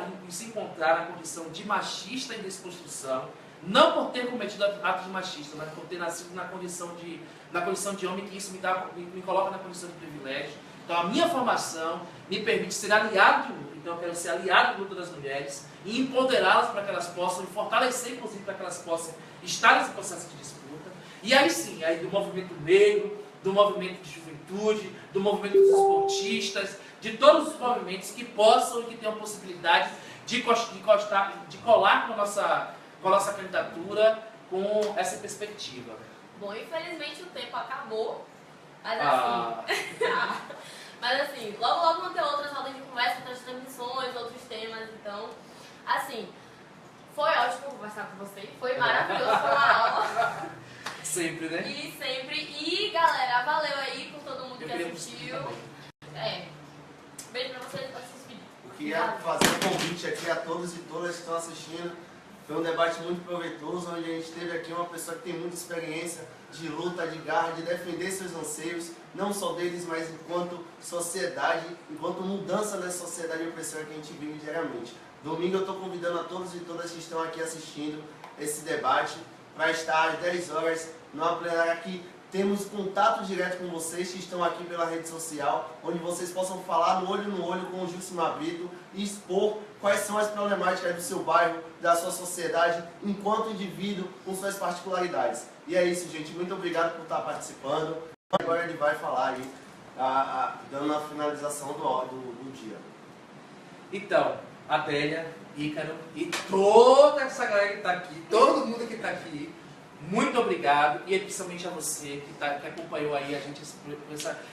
encontrar na condição de machista em desconstrução, não por ter cometido atos machistas, mas por ter nascido na condição de homem, que isso me coloca na condição de privilégio. Então a minha formação me permite ser aliado de luta, então eu quero ser aliado de luta das mulheres e empoderá-las para que elas possam, e fortalecer inclusive para que elas possam estar nesse processo de disputa. E aí sim, aí do movimento negro, do movimento de juventude, do movimento dos esportistas, de todos os movimentos que possam e que tenham possibilidade de colar com a nossa candidatura com essa perspectiva. Bom, infelizmente o tempo acabou, mas assim, mas assim, logo vão ter outras rodas de conversa, outras transmissões, outros temas, então, assim, foi ótimo conversar com você. Foi maravilhoso, foi uma aula. Sempre, né? E sempre. E galera, valeu aí por todo mundo Eu que queria assistiu. Beijo pra vocês, pra se despedir. Eu queria fazer um convite aqui a todos e todas que estão assistindo. Foi um debate muito proveitoso, onde a gente teve aqui uma pessoa que tem muita experiência de luta, de garra, de defender seus anseios, não só deles, mas enquanto sociedade, enquanto mudança nessa sociedade opressora que a gente vive diariamente. Domingo eu estou convidando a todos e todas que estão aqui assistindo esse debate para estar às 10 horas numa plenária que temos contato direto com vocês que estão aqui pela rede social, onde vocês possam falar no olho com o Jucimar Brito e expor quais são as problemáticas do seu bairro, da sua sociedade, enquanto indivíduo, com suas particularidades. E é isso, gente. Muito obrigado por estar participando. Agora ele vai falar aí, dando a finalização do dia. Então, Adélia, Ícaro e toda essa galera que está aqui, todo mundo que está aqui, muito obrigado, e principalmente a você que acompanhou aí a gente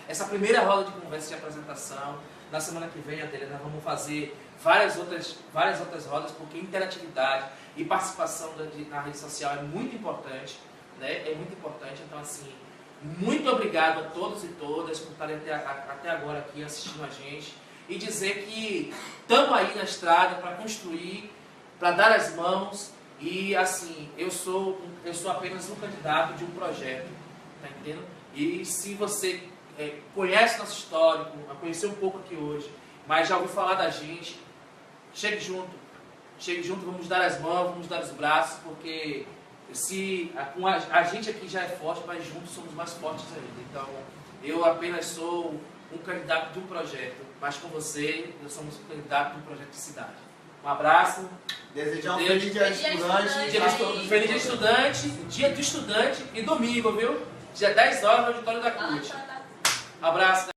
essa primeira roda de conversa de apresentação. Na semana que vem, Adélia, nós vamos fazer várias outras rodas, porque interatividade e participação na rede social é muito importante, né? É muito importante. Então, assim, muito obrigado a todos e todas por estarem até agora aqui assistindo a gente, e dizer que estamos aí na estrada para construir, para dar as mãos. E assim, eu sou apenas um candidato de um projeto, tá entendendo? E se você conhece nosso histórico, conheceu um pouco aqui hoje, mas já ouviu falar da gente, chegue junto, vamos dar as mãos, vamos dar os braços, porque a gente aqui já é forte, mas juntos somos mais fortes ainda. Então, eu apenas sou um candidato de um projeto, mas com você, nós somos um candidato de um projeto de cidade. Um abraço. Desejar um feliz dia do estudante. Feliz dia do estudante, dia do estudante e domingo, viu? Dia 10 horas no auditório da CUT. Abraço.